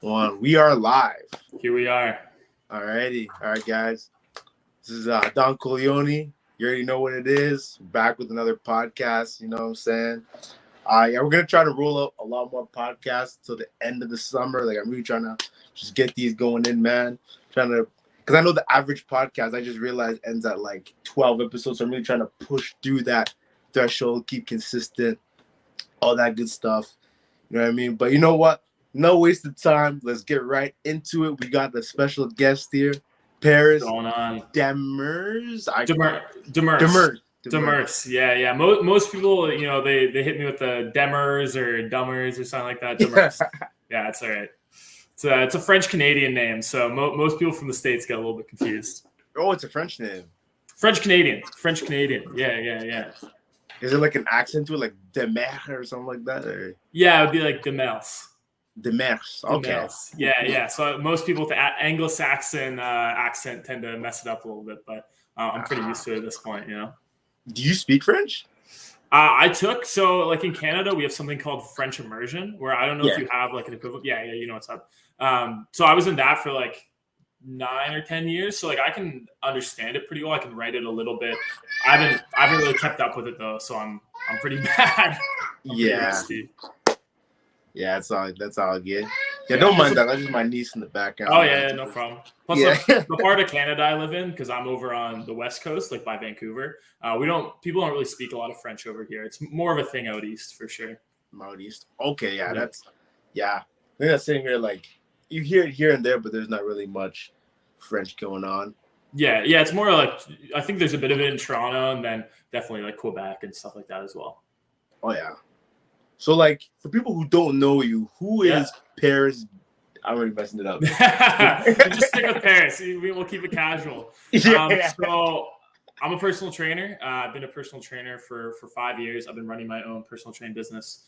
One. We are live. Here we are. Alrighty. All right, guys. This is Don Colioni. You already know what it is. Back with another podcast. You know what I'm saying? Yeah, we're gonna try to roll out a lot more podcasts till the end of the summer. Like, I'm really trying to just get these going in, man. Because I know the average podcast, I just realized, ends at like 12 episodes. So I'm really trying to push through that threshold, keep consistent, all that good stuff. You know what I mean? But you know what? No waste of time. Let's get right into it. We got the special guest here, Paris Demers. Demers. Yeah. Most people, you know, they hit me with the Demers or Dummers or something like that. Demers. Yeah, it's all right. It's a French Canadian name, so most people from the States get a little bit confused. Oh, it's a French name. French Canadian. Yeah. Is it like an accent to it, like Demers or something like that? Or? Yeah, it would be like Demers. Demers. Okay. Demers. Yeah. So most people with the Anglo-Saxon accent tend to mess it up a little bit, but I'm pretty used to it at this point, you know. Do you speak French? So like in Canada, we have something called French immersion, where I don't know if you have like an equivalent. Yeah, you know what's up. So I was in that for like 9 or 10 years, so like I can understand it pretty well. I can write it a little bit. I haven't really kept up with it though, so I'm pretty bad. That's all good. Yeah, don't mind that. That's just my niece in the background. Oh yeah, no problem. Plus, the part of Canada I live in, because I'm over on the west coast, like by Vancouver, people don't really speak a lot of French over here. It's more of a thing out east for sure. Out east. Okay, I think that's sitting here like you hear it here and there, but there's not really much French going on. Yeah, it's more like I think there's a bit of it in Toronto, and then definitely like Quebec and stuff like that as well. Oh yeah. So, like, for people who don't know you, who is Paris? I'm already messing it up. Just stick with Paris. We'll keep it casual. So, I'm a personal trainer. I've been a personal trainer for 5 years. I've been running my own personal training business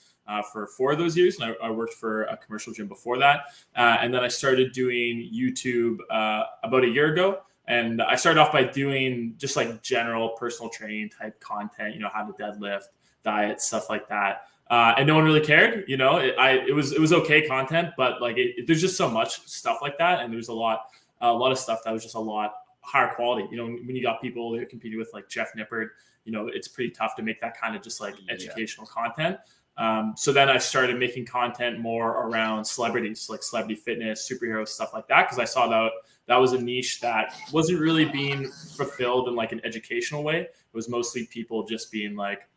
for 4 of those years. And I worked for a commercial gym before that. And then I started doing YouTube about a year ago. And I started off by doing just like general personal training type content, you know, how to deadlift, diet, stuff like that. And no one really cared, you know. It was okay content, but like there's just so much stuff like that, and there's a lot of stuff that was just a lot higher quality. You know, when you got people that competed with like Jeff Nippard, you know, it's pretty tough to make that kind of just like educational content. So then I started making content more around celebrities, like celebrity fitness, superheroes, stuff like that, because I saw that was a niche that wasn't really being fulfilled in like an educational way. It was mostly people just being like,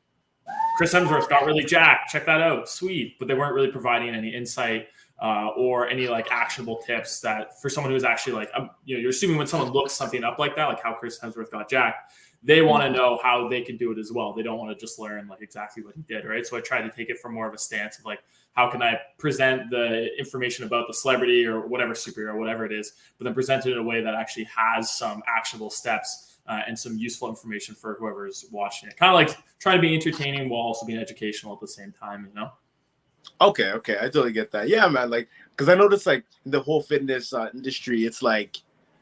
Chris Hemsworth got really jacked. Check that out. Sweet. But they weren't really providing any insight or any like actionable tips that for someone who's actually like, you know, you're assuming when someone looks something up like that, like how Chris Hemsworth got jacked, they want to know how they can do it as well. They don't want to just learn like exactly what he did. Right. So I tried to take it from more of a stance of like, how can I present the information about the celebrity or whatever superhero, whatever it is, but then present it in a way that actually has some actionable steps and some useful information for whoever's watching it. Kind of like trying to be entertaining while also being educational at the same time, you know? Okay. I totally get that. Yeah, man. Like, because I noticed like the whole fitness industry, it's like,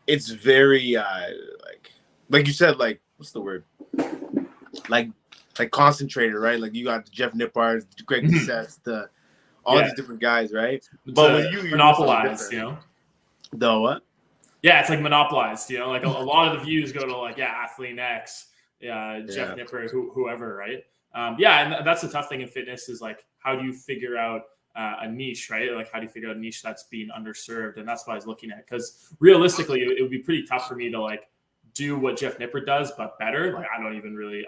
it's very, like you said, like, what's the word? Like concentrated, right? Like you got Jeff Nippard, Greg DUCCETTE, all these different guys, right? But when you're monopolized, you know? The what? Yeah, it's like monopolized, you know, like a lot of the views go to like, ATHlEANX, Jeff Nippard, whoever, right? And that's the tough thing in fitness is like, how do you figure out a niche, right? Like, how do you figure out a niche that's being underserved? And that's what I was looking at. Because realistically, it would be pretty tough for me to like do what Jeff Nippard does, but better. Like, I definitely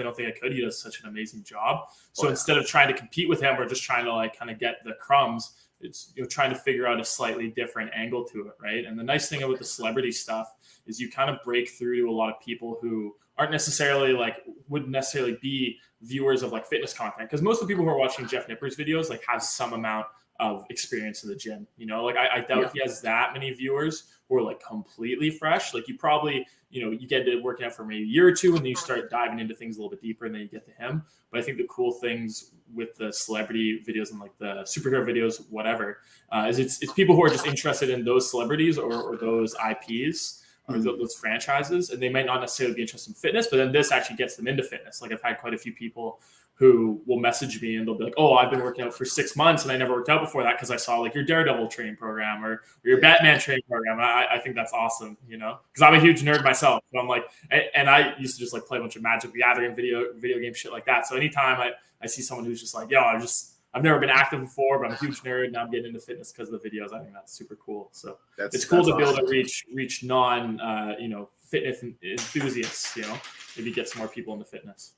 don't think I could. He does such an amazing job. So instead of trying to compete with him or just trying to like kind of get the crumbs, it's, you know, trying to figure out a slightly different angle to it, right? And the nice thing about the celebrity stuff is you kind of break through to a lot of people who aren't necessarily like wouldn't necessarily be viewers of like fitness content, because most of the people who are watching Jeff Nippard's videos like have some amount of experience in the gym, you know, like I doubt he has that many viewers who are like completely fresh. Like you probably, you know, you get into working out for maybe a year or two and then you start diving into things a little bit deeper and then you get to him. But I think the cool things with the celebrity videos and like the superhero videos, whatever, is it's people who are just interested in those celebrities or those IPs or those franchises, and they might not necessarily be interested in fitness, but then this actually gets them into fitness. Like I've had quite a few people who will message me and they'll be like, oh, I've been working out for 6 months and I never worked out before that because I saw like your Daredevil training program or your Batman training program. And I think that's awesome, you know, because I'm a huge nerd myself. So I'm like, and I used to just like play a bunch of Magic the Gathering video game shit like that. So anytime I see someone who's just like, yo, I've never been active before, but I'm a huge nerd and I'm getting into fitness because of the videos. I think that's super cool. So it's cool to be able to reach non, you know, fitness enthusiasts, you know, maybe get some more people into fitness.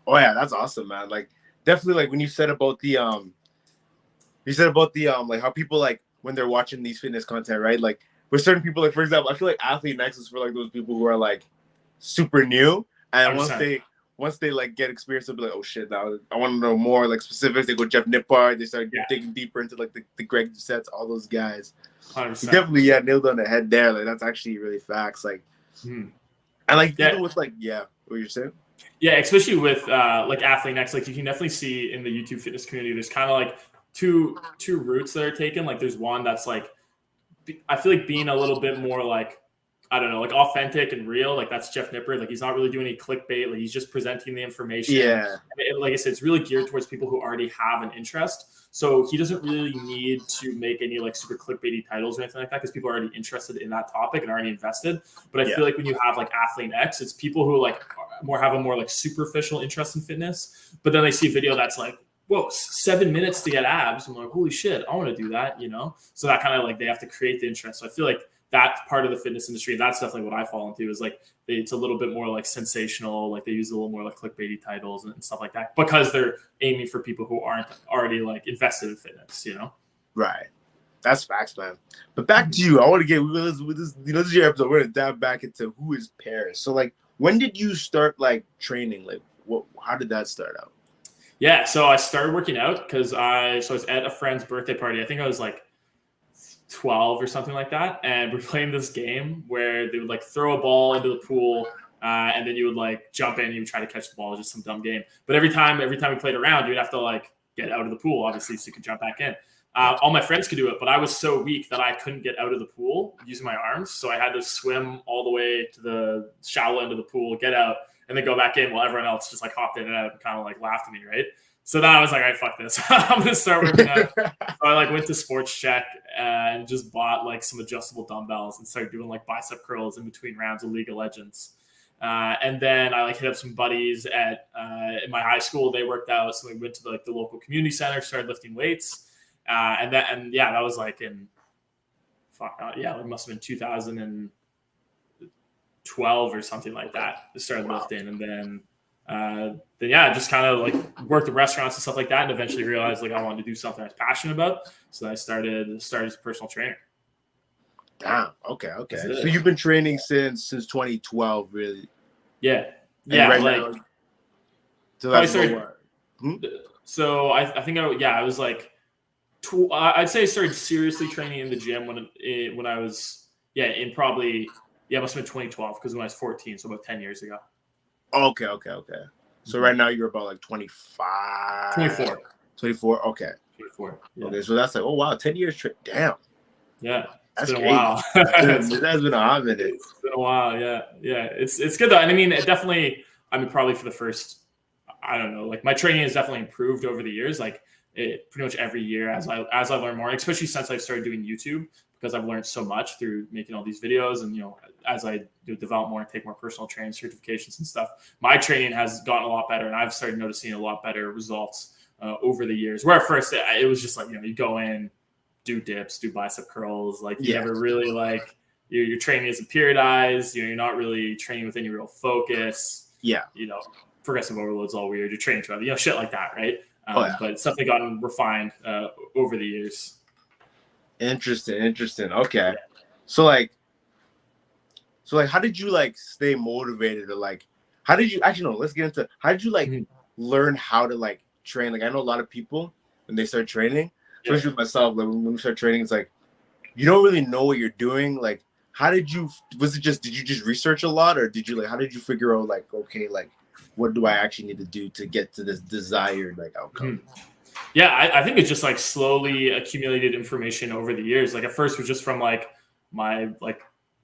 Oh yeah, that's awesome, man. Like definitely like when you said about the like how people like when they're watching these fitness content, right? Like with certain people, like for example, I feel like ATHlEANX is for like those people who are like super new and 100%. once they like get experience, they'll be like, oh shit, now I want to know more like specifics. They go Jeff Nippard, they start digging deeper into like the Greg DUCCETTE, all those guys. 100%. You definitely nailed on the head there. Like that's actually really facts. Like and like even with like what you're saying? Yeah, especially with like ATHlEANX, like you can definitely see in the YouTube fitness community, there's kind of like two routes that are taken. Like there's one that's like, I feel like being a little bit more like, I don't know, like authentic and real. Like that's Jeff Nippard. Like he's not really doing any clickbait. Like he's just presenting the information. Yeah. Like I said, it's really geared towards people who already have an interest. So he doesn't really need to make any like super clickbaity titles or anything like that because people are already interested in that topic and already invested. But I feel like when you have like ATHlEANX, it's people who like have a more like superficial interest in fitness, but then they see a video that's like, whoa, 7 minutes to get abs. I'm like, holy shit, I want to do that, you know? So that kind of like they have to create the interest. So I feel like that part of the fitness industry, that's definitely what I fall into is like it's a little bit more like sensational. Like they use a little more like clickbaity titles and stuff like that because they're aiming for people who aren't already like invested in fitness, you know? Right. That's facts, man. But back to you. I want to get with this, you know, this is your episode. We're going to dive back into who is Paris. So like, when did you start like training? Like how did that start out? Yeah. So I started working out because I was at a friend's birthday party. I think I was like 12 or something like that, and we're playing this game where they would like throw a ball into the pool and then you would like jump in and you would try to catch the ball. It was just some dumb game, but every time we played around, you'd have to like get out of the pool obviously so you could jump back in. All my friends could do it, but I was so weak that I couldn't get out of the pool using my arms, so I had to swim all the way to the shallow end of the pool, get out, and then go back in while everyone else just like hopped in and out and kind of like laughed at me, right? So then I was like, all right, fuck this. I'm going to start working out. So I like went to Sports Check and just bought like some adjustable dumbbells and started doing like bicep curls in between rounds of League of Legends. And then I like hit up some buddies at in my high school. They worked out. So we went to the local community center, started lifting weights. And that was like in, it must have been 2012 or something like that. I started lifting. And then just kind of like worked at restaurants and stuff like that, and eventually realized like I wanted to do something I was passionate about. So I started as a personal trainer. Damn. Okay. So you've been training since 2012, really? Yeah. And yeah. Right like. now, so I started. So I think I was like, I'd say I started seriously training in the gym when I was it must have been 2012 because when I was 14, so about 10 years ago. Okay. So right now you're about like 25. 24. Okay. 24. Yeah. Okay. So that's like, oh wow, 10 years. Damn. Yeah. That's been a while. That's been a hot minute. It's been a while. Yeah. It's good though. And I mean, probably for the first, I don't know, like my training has definitely improved over the years. Like pretty much every year as I learn more, especially since I started doing YouTube, because I've learned so much through making all these videos, and as I develop more and take more personal training certifications and stuff, my training has gotten a lot better, and I've started noticing a lot better results over the years. Where at first it was just like you go in, do dips, do bicep curls, like you never really like your training isn't periodized. You're not really training with any real focus. Yeah, progressive overload's all weird. You're training to other, shit like that, right? But it's definitely gotten refined over the years. Interesting. Okay. So how did you like stay motivated, or like how did you let's get into how did you like learn how to like train? Like I know a lot of people when they start training, especially with myself, like when we start training, it's like you don't really know what you're doing. Like did you just research a lot, or did you like how did you figure out like, okay, like what do I actually need to do to get to this desired like outcome? Yeah, I think it's just like slowly accumulated information over the years. Like at first it was just from like my like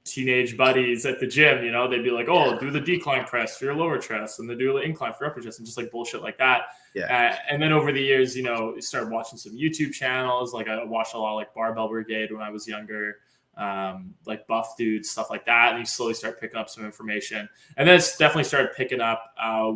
teenage buddies at the gym, you know, they'd be like, oh, do the decline press for your lower chest and the do the incline for upper chest and just like bullshit like that. Yeah. And then over the years, you know, started watching some YouTube channels. Like I watched a lot of like Barbell Brigade when I was younger, like buff dudes, stuff like that. And you slowly start picking up some information. And then it's definitely started picking up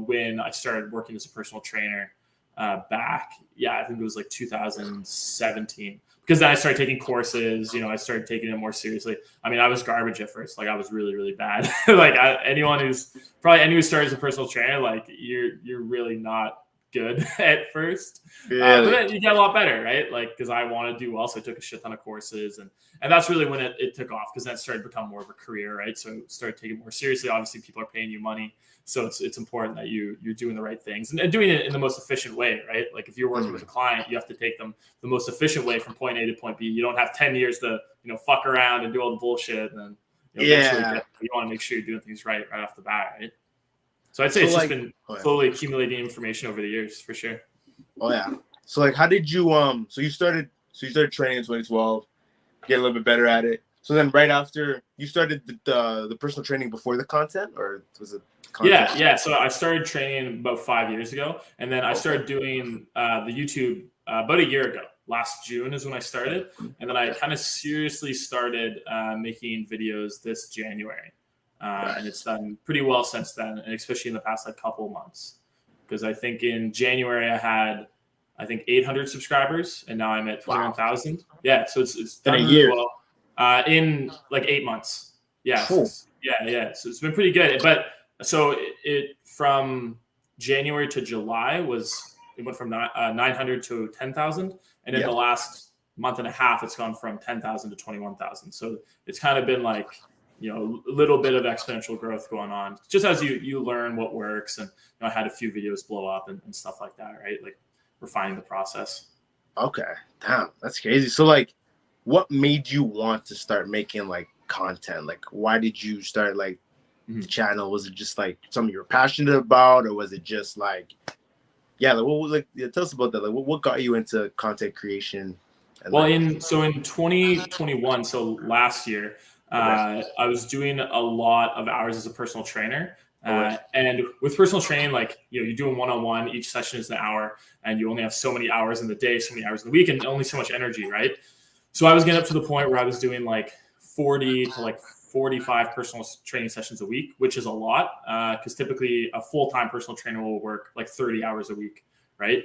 when I started working as a personal trainer back. Yeah, I think it was like 2017. Because then I started taking courses, you know, I started taking it more seriously. I mean, I was garbage at first. Like I was really, really bad. Like anyone who started as a personal trainer, like you're really not good at first. But then you get a lot better, right? Like, because I want to do well. So I took a shit ton of courses. And that's really when it took off, because then it started to become more of a career, right? So I started taking it more seriously. Obviously, people are paying you money. So it's important that you're doing the right things and doing it in the most efficient way, right? Like if you're working with a client, you have to take them the most efficient way from point A to point B. You don't have 10 years to, you know, fuck around and do all the bullshit. And then eventually you want to make sure you're doing things right off the bat, right? So I'd say it's just been slowly accumulating information over the years, for sure. Oh yeah. So like, how did you so you started training in 2012, get a little bit better at it. So then right after you started the personal training before the content, or was it content? Yeah. So I started training about 5 years ago, and then I started doing the YouTube about a year ago. Last June is when I started, and then I kind of seriously started making videos this January. And it's done pretty well since then, and especially in the past like couple of months. Because I think in January I had 800 subscribers, and now I'm at 21,000. Yeah, so it's done in a really year. well in like 8 months. Yeah, cool. So it's been pretty good. But so it from January to July it went from 900 to 10,000, and in the last month and a half it's gone from 10,000 to 21,000. So it's kind of been like, you know, a little bit of exponential growth going on, just as you learn what works. And you know, I had a few videos blow up and stuff like that, right? Like refining the process. Okay, damn, that's crazy. So like, what made you want to start making like content? Like, why did you start like the channel? Was it just like something you were passionate about, or was it just like, like what was like? Tell us about that. Like, what got you into content creation? Well, in 2021, so last year, I was doing a lot of hours as a personal trainer. And with personal training, like, you know, you're doing one-on-one, each session is an hour, and you only have so many hours in the day, so many hours in the week, and only so much energy, right? So I was getting up to the point where I was doing like 40 to like 45 personal training sessions a week, which is a lot, because typically a full-time personal trainer will work like 30 hours a week, right?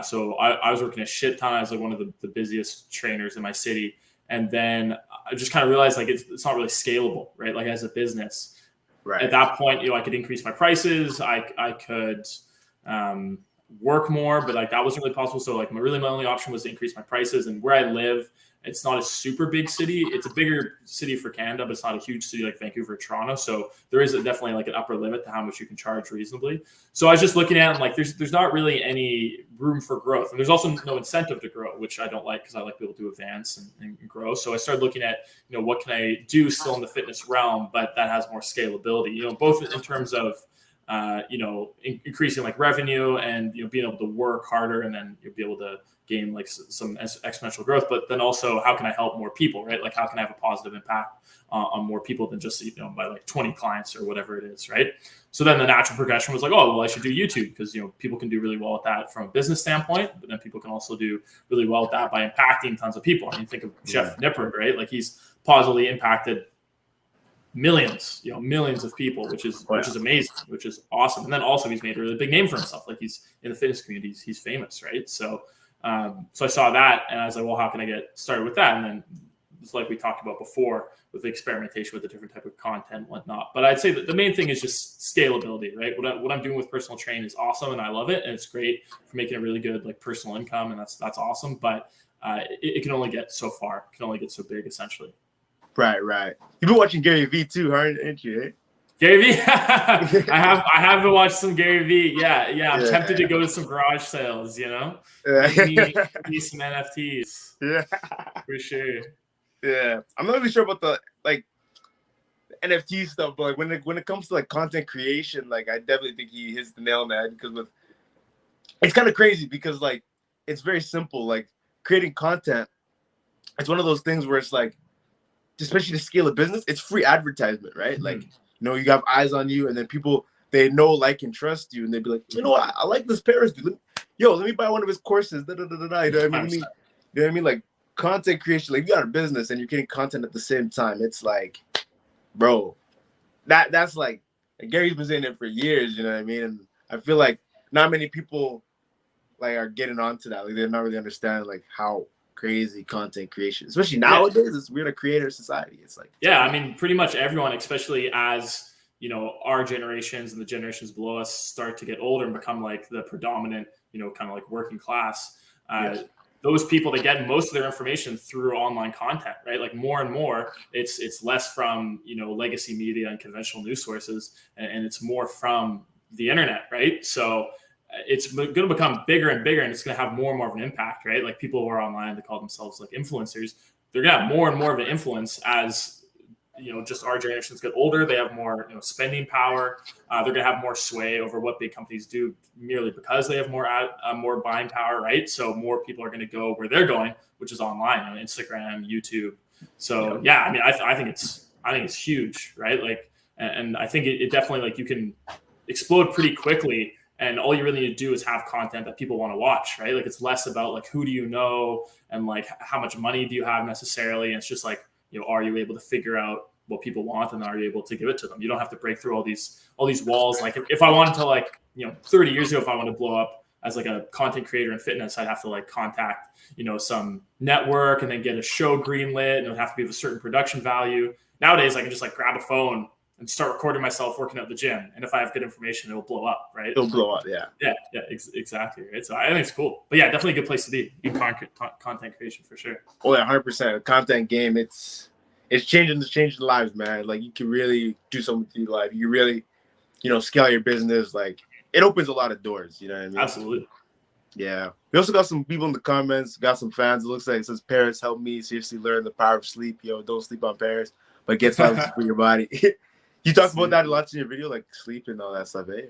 So I was working a shit ton. I was like one of the busiest trainers in my city. And then I just kind of realized like it's not really scalable, right? Like as a business. Right. At that point, you know, I could increase my prices. I could work more, but like that wasn't really possible. So like my only option was to increase my prices. And where I live, it's not a super big city. It's a bigger city for Canada, but it's not a huge city like Vancouver or Toronto. So there is definitely like an upper limit to how much you can charge reasonably. So I was just looking at it, like there's not really any room for growth. And there's also no incentive to grow, which I don't like, because I like people to advance and grow. So I started looking at, you know, what can I do still in the fitness realm, but that has more scalability, you know, both in terms of you know, increasing like revenue and, you know, being able to work harder, and then you'll be able to gain like some exponential growth. But then also, how can I help more people, right? Like how can I have a positive impact on more people than just, you know, by like 20 clients or whatever it is, right? So then the natural progression was like, oh, well, I should do YouTube, because, you know, people can do really well with that from a business standpoint, but then people can also do really well with that by impacting tons of people. I mean, think of Chef NIPPARD, right? Like he's positively impacted millions of people, which is amazing, which is awesome. And then also he's made a really big name for himself. Like he's in the fitness community, he's famous, right? So so I saw that, and I was like, well, how can I get started with that? And then it's like we talked about before with the experimentation with the different type of content and whatnot. But I'd say that the main thing is just scalability, right? What I'm doing with personal training is awesome, and I love it, and it's great for making a really good like personal income, and that's awesome. But it can only get so far, it can only get so big, essentially. Right. You've been watching Gary Vee too, aren't you? Eh? Gary Vee, I have been watching some Gary Vee. Yeah. I'm tempted to go to some garage sales. You know, need some NFTs. Yeah, for sure. Yeah, I'm not really sure about the like NFT stuff, but like when it comes to like content creation, like I definitely think he hits the nail on the head, because it's kind of crazy, because like it's very simple. Like creating content, it's one of those things where it's like especially to scale a business, it's free advertisement, right? Like, you know, you have eyes on you, and then people, they know, like, and trust you, and they'd be like, you know what, I like this Paris dude. Let me buy one of his courses. You know what I mean? You know what I mean? Like, content creation, like, you got a business and you're getting content at the same time. It's like, bro, that's like Gary's been saying it for years, you know what I mean? And I feel like not many people like are getting onto that. Like, they're not really understanding like how crazy content creation, especially nowadays. We're in a creator society. It's like, I mean, pretty much everyone, especially as you know, our generations and the generations below us start to get older and become like the predominant, you know, kind of like working class. Those people, they get most of their information through online content, right? Like more and more, it's less from, you know, legacy media and conventional news sources, and it's more from the internet, right? So it's going to become bigger and bigger, and it's going to have more and more of an impact, right? Like people who are online, they call themselves like influencers. They're going to have more and more of an influence as, you know, just our generations get older. They have more, you know, spending power. They're going to have more sway over what big companies do merely because they have more buying power, right? So more people are going to go where they're going, which is online, on Instagram, YouTube. So I mean, I think it's huge, right? Like, and I think it definitely, like, you can explode pretty quickly, and all you really need to do is have content that people want to watch, right? Like, it's less about like who do you know and like how much money do you have necessarily. And it's just like, you know, are you able to figure out what people want, and are you able to give it to them? You don't have to break through all these walls. Like if I wanted to, like, you know, 30 years ago, if I wanted to blow up as like a content creator in fitness, I'd have to like contact, you know, some network and then get a show greenlit, and it would have to be of a certain production value. Nowadays, I can just like grab a phone and start recording myself working at the gym. And if I have good information, it'll blow up, right? It'll blow up, yeah. Exactly, right? So I think it's cool. But yeah, definitely a good place to be in content creation for sure. Oh yeah, 100%. Content game, it's changing lives, man. Like, you can really do something with your life. You really, you know, scale your business. Like, it opens a lot of doors, you know what I mean? Absolutely. Yeah. We also got some people in the comments, got some fans. It looks like it says, Paris, help me seriously learn the power of sleep. Yo, don't sleep on Paris, but get some for your body. You talked about that a lot in your video, like sleep and all that stuff, eh?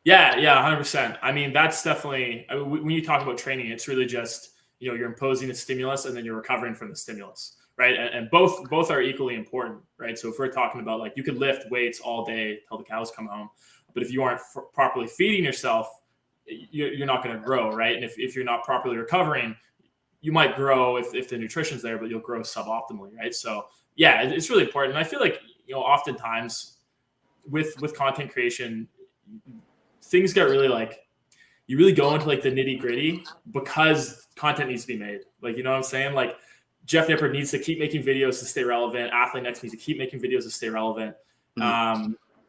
Yeah, 100%. I mean, that's definitely, I mean, when you talk about training, it's really just, you know, you're imposing a stimulus and then you're recovering from the stimulus, right? And both are equally important, right? So if we're talking about, like, you could lift weights all day till the cows come home, but if you aren't properly feeding yourself, you're not going to grow, right? And if you're not properly recovering, you might grow if the nutrition's there, but you'll grow suboptimally, right? So yeah, it's really important. And I feel like, you know, oftentimes with content creation, things get really, like, you really go into like the nitty gritty because content needs to be made. Like, you know what I'm saying? Like, Jeff Nippard needs to keep making videos to stay relevant. ATHlEANX needs to keep making videos to stay relevant.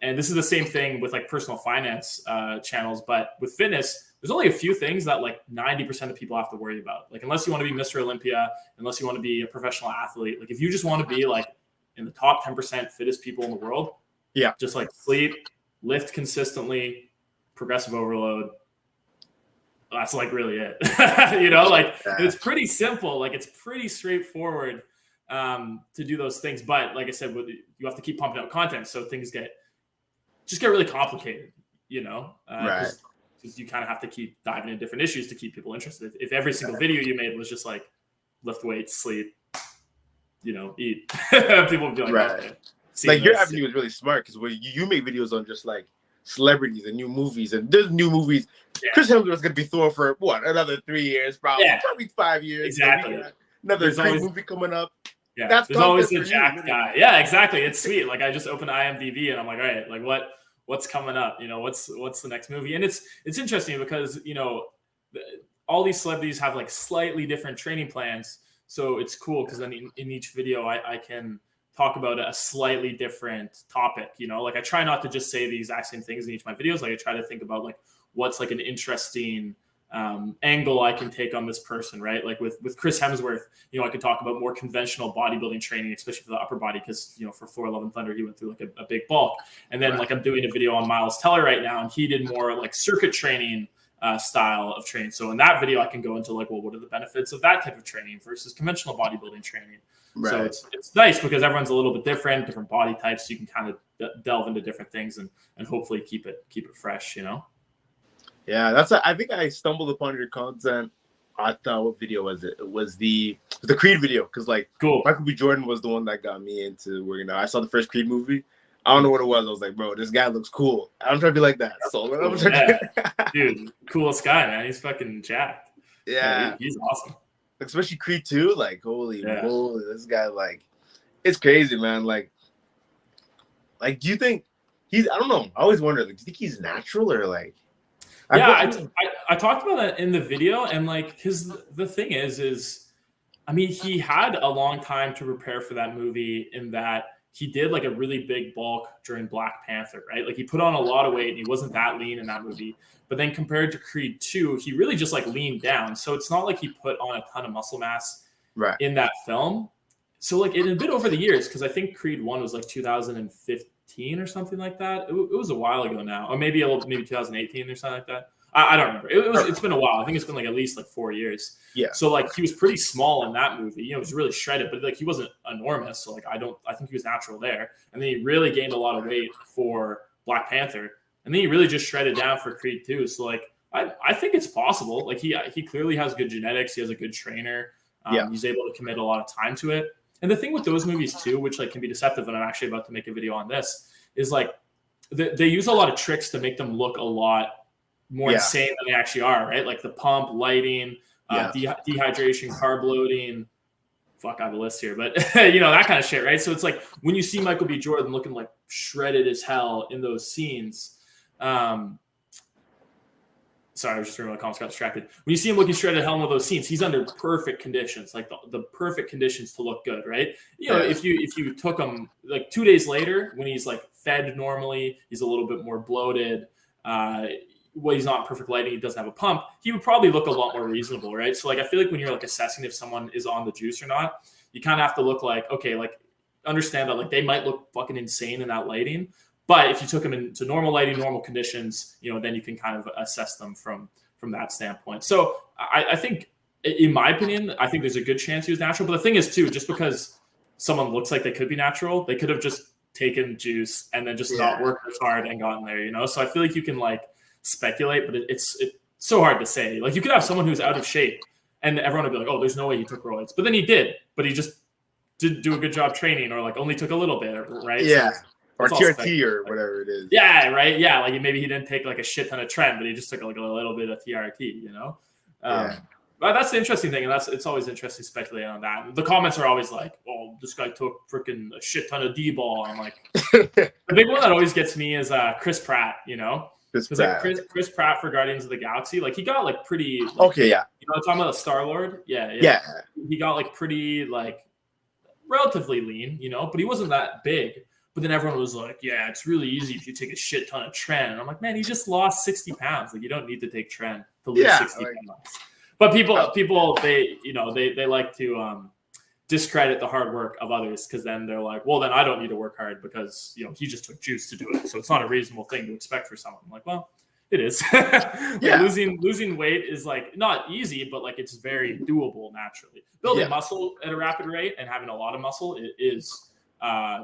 And this is the same thing with like personal finance channels, but with fitness, there's only a few things that like 90% of people have to worry about. Like, unless you want to be Mr. Olympia, unless you want to be a professional athlete, like if you just want to be like in the top 10% fittest people in the world, just like sleep, lift consistently, progressive overload. That's like really it. You know, like it's pretty simple. Like, it's pretty straightforward to do those things. But like I said, you have to keep pumping out content, so things get really complicated, you know, right? Because you kind of have to keep diving into different issues to keep people interested. If every single video you made was just like lift weights, sleep, you know, eat, people would be like, okay. Like, your avenue is really smart because you make videos on just like celebrities and new movies, and there's new movies. Chris Hemsworth's gonna be Thor for what, another 3 years, probably 5 years. Exactly. Another great movie coming up. Yeah, there's always a Jack guy. Yeah, exactly. It's sweet. Like, I just opened IMDb and I'm like, all right, like what's coming up? You know, what's the next movie? And it's interesting because, you know, all these celebrities have like slightly different training plans. So it's cool because then in each video I can talk about a slightly different topic. You know, like, I try not to just say the exact same things in each of my videos. Like, I try to think about like what's like an interesting angle I can take on this person, right? Like with Chris Hemsworth, you know, I could talk about more conventional bodybuilding training, especially for the upper body, because, you know, for Thor: Love and Thunder, he went through like a big bulk. And then like I'm doing a video on Miles Teller right now, and he did more like circuit training style of training. So in that video, I can go into like, well, what are the benefits of that type of training versus conventional bodybuilding training? So it's nice because everyone's a little bit different body types. So you can kind of delve into different things and hopefully keep it fresh, you know? Yeah, I think I stumbled upon your content I thought, what video was it? It was the Creed video, because like Cool. Michael B. Jordan was the one that got me into working out. I saw the first Creed movie. I don't know what it was. I was like, bro, this guy looks cool. I'm trying to be like that. So Cool. Yeah. Dude, coolest guy, man. He's fucking jacked. Yeah, he's awesome. Especially Creed 2. Like, holy moly, this guy, like, it's crazy, man. Like, do you think he's? I don't know. I always wonder. Like, do you think he's natural or like? I talked about that in the video, and like the thing is, I mean, he had a long time to prepare for that movie in that he did like a really big bulk during Black Panther, right? Like he put on a lot of weight and he wasn't that lean in that movie. But then compared to Creed 2, he really just like leaned down. So it's not like he put on a ton of muscle mass in that film. So like it had been over the years, because I think Creed 1 was like 2015 or something like that. It was a while ago now, or maybe 2018 or something like that. I don't remember. It's been a while. I think it's been like at least like 4 years. Yeah. So like he was pretty small in that movie. You know, he was really shredded, but like he wasn't enormous. So like I think he was natural there. And then he really gained a lot of weight for Black Panther. And then he really just shredded down for Creed 2. So like I think it's possible. Like he clearly has good genetics. He has a good trainer. He's able to commit a lot of time to it. And the thing with those movies too, which like can be deceptive, and I'm actually about to make a video on this, is like they use a lot of tricks to make them look a lot more insane than they actually are, right? Like the pump, lighting, dehydration, carb loading. Fuck, I have a list here, but you know, that kind of shit, right? So it's like when you see Michael B. Jordan looking like shredded as hell in those scenes. Sorry, I was just reading my comments, got distracted. When you see him looking shredded as hell in one of those scenes, he's under perfect conditions, like the perfect conditions to look good, right? You know, if you took him like 2 days later when he's like fed normally, he's a little bit more bloated, he's not in perfect lighting, he doesn't have a pump, he would probably look a lot more reasonable, right? So like I feel like when you're like assessing if someone is on the juice or not, you kind of have to look like, okay, like understand that like they might look fucking insane in that lighting, but if you took them into normal lighting, normal conditions, you know, then you can kind of assess them from that standpoint. So I think, in my opinion, I think there's a good chance he was natural. But the thing is too, just because someone looks like they could be natural, they could have just taken juice and then just not worked as hard and gotten there, you know? So I feel like you can like speculate, but it's so hard to say. Like you could have someone who's out of shape and everyone would be like, oh, there's no way he took roids. But then he did, but he just didn't do a good job training, or like only took a little bit, right? Yeah. So or TRT or whatever it is. Yeah, right. Yeah, like maybe he didn't take like a shit ton of trend, but he just took like a little bit of TRT, you know? But that's the interesting thing, and it's always interesting speculating on that. The comments are always like, "Oh, this guy took freaking a shit ton of D-ball." I'm like, the big one that always gets me is Chris Pratt. You know, because like Chris Pratt for Guardians of the Galaxy, like he got like pretty. Like, you know, I'm talking about Star-Lord. Yeah. He got like pretty like relatively lean, you know, but he wasn't that big. But then everyone was like, "Yeah, it's really easy if you take a shit ton of trend." And I'm like, "Man, he just lost 60 pounds. Like, you don't need to take trend to lose 60 pounds." But people, they, you know, they like to discredit the hard work of others, because then they're like, well, then I don't need to work hard because, you know, he just took juice to do it. So it's not a reasonable thing to expect for someone. I'm like, well, it is. Losing weight is like not easy, but like it's very doable naturally. Building muscle at a rapid rate and having a lot of muscle is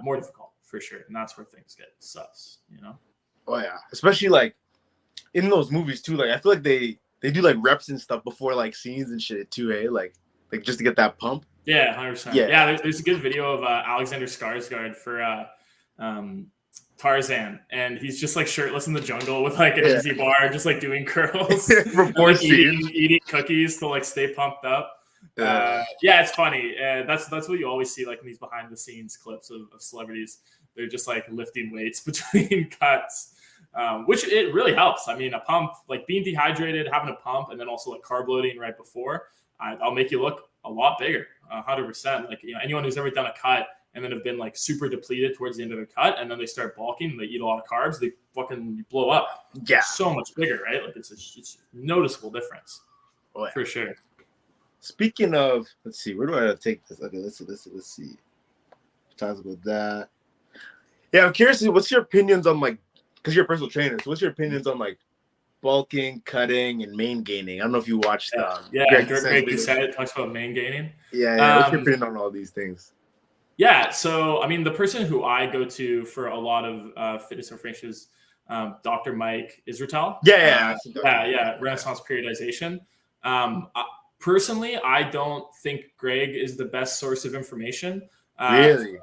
more difficult for sure. And that's where things get sus, you know? Oh yeah. Especially like in those movies too. Like I feel like they do like reps and stuff before like scenes and shit too, eh? Like just to get that pump. Yeah, 100%. Yeah, there's a good video of Alexander Skarsgård for Tarzan, and he's just like shirtless in the jungle with like an easy bar, just like doing curls, like, eating cookies to like stay pumped up. It's funny. That's what you always see like in these behind the scenes clips of celebrities. They're just like lifting weights between cuts. Which it really helps. I mean, a pump, like being dehydrated, having a pump, and then also like carb loading right before, I'll make you look a lot bigger, 100%. Like, you know, anyone who's ever done a cut and then have been like super depleted towards the end of the cut, and then they start bulking and they eat a lot of carbs, they fucking blow up. Yeah, so much bigger, right? Like it's a noticeable difference. Oh, yeah. For sure. Speaking of, let's see, where do I take this? Okay, let's see. Talk about that. Yeah, I'm curious. What's your opinions on like? Because you're a personal trainer, so what's your opinions on like bulking, cutting, and main gaining? I don't know if you watched. Greg DUCCETTE talks about main gaining. What's your opinion on all these things? Yeah, so I mean, the person who I go to for a lot of fitness information is Dr. Mike Israetel. Renaissance periodization. Personally, I don't think Greg is the best source of information. Really?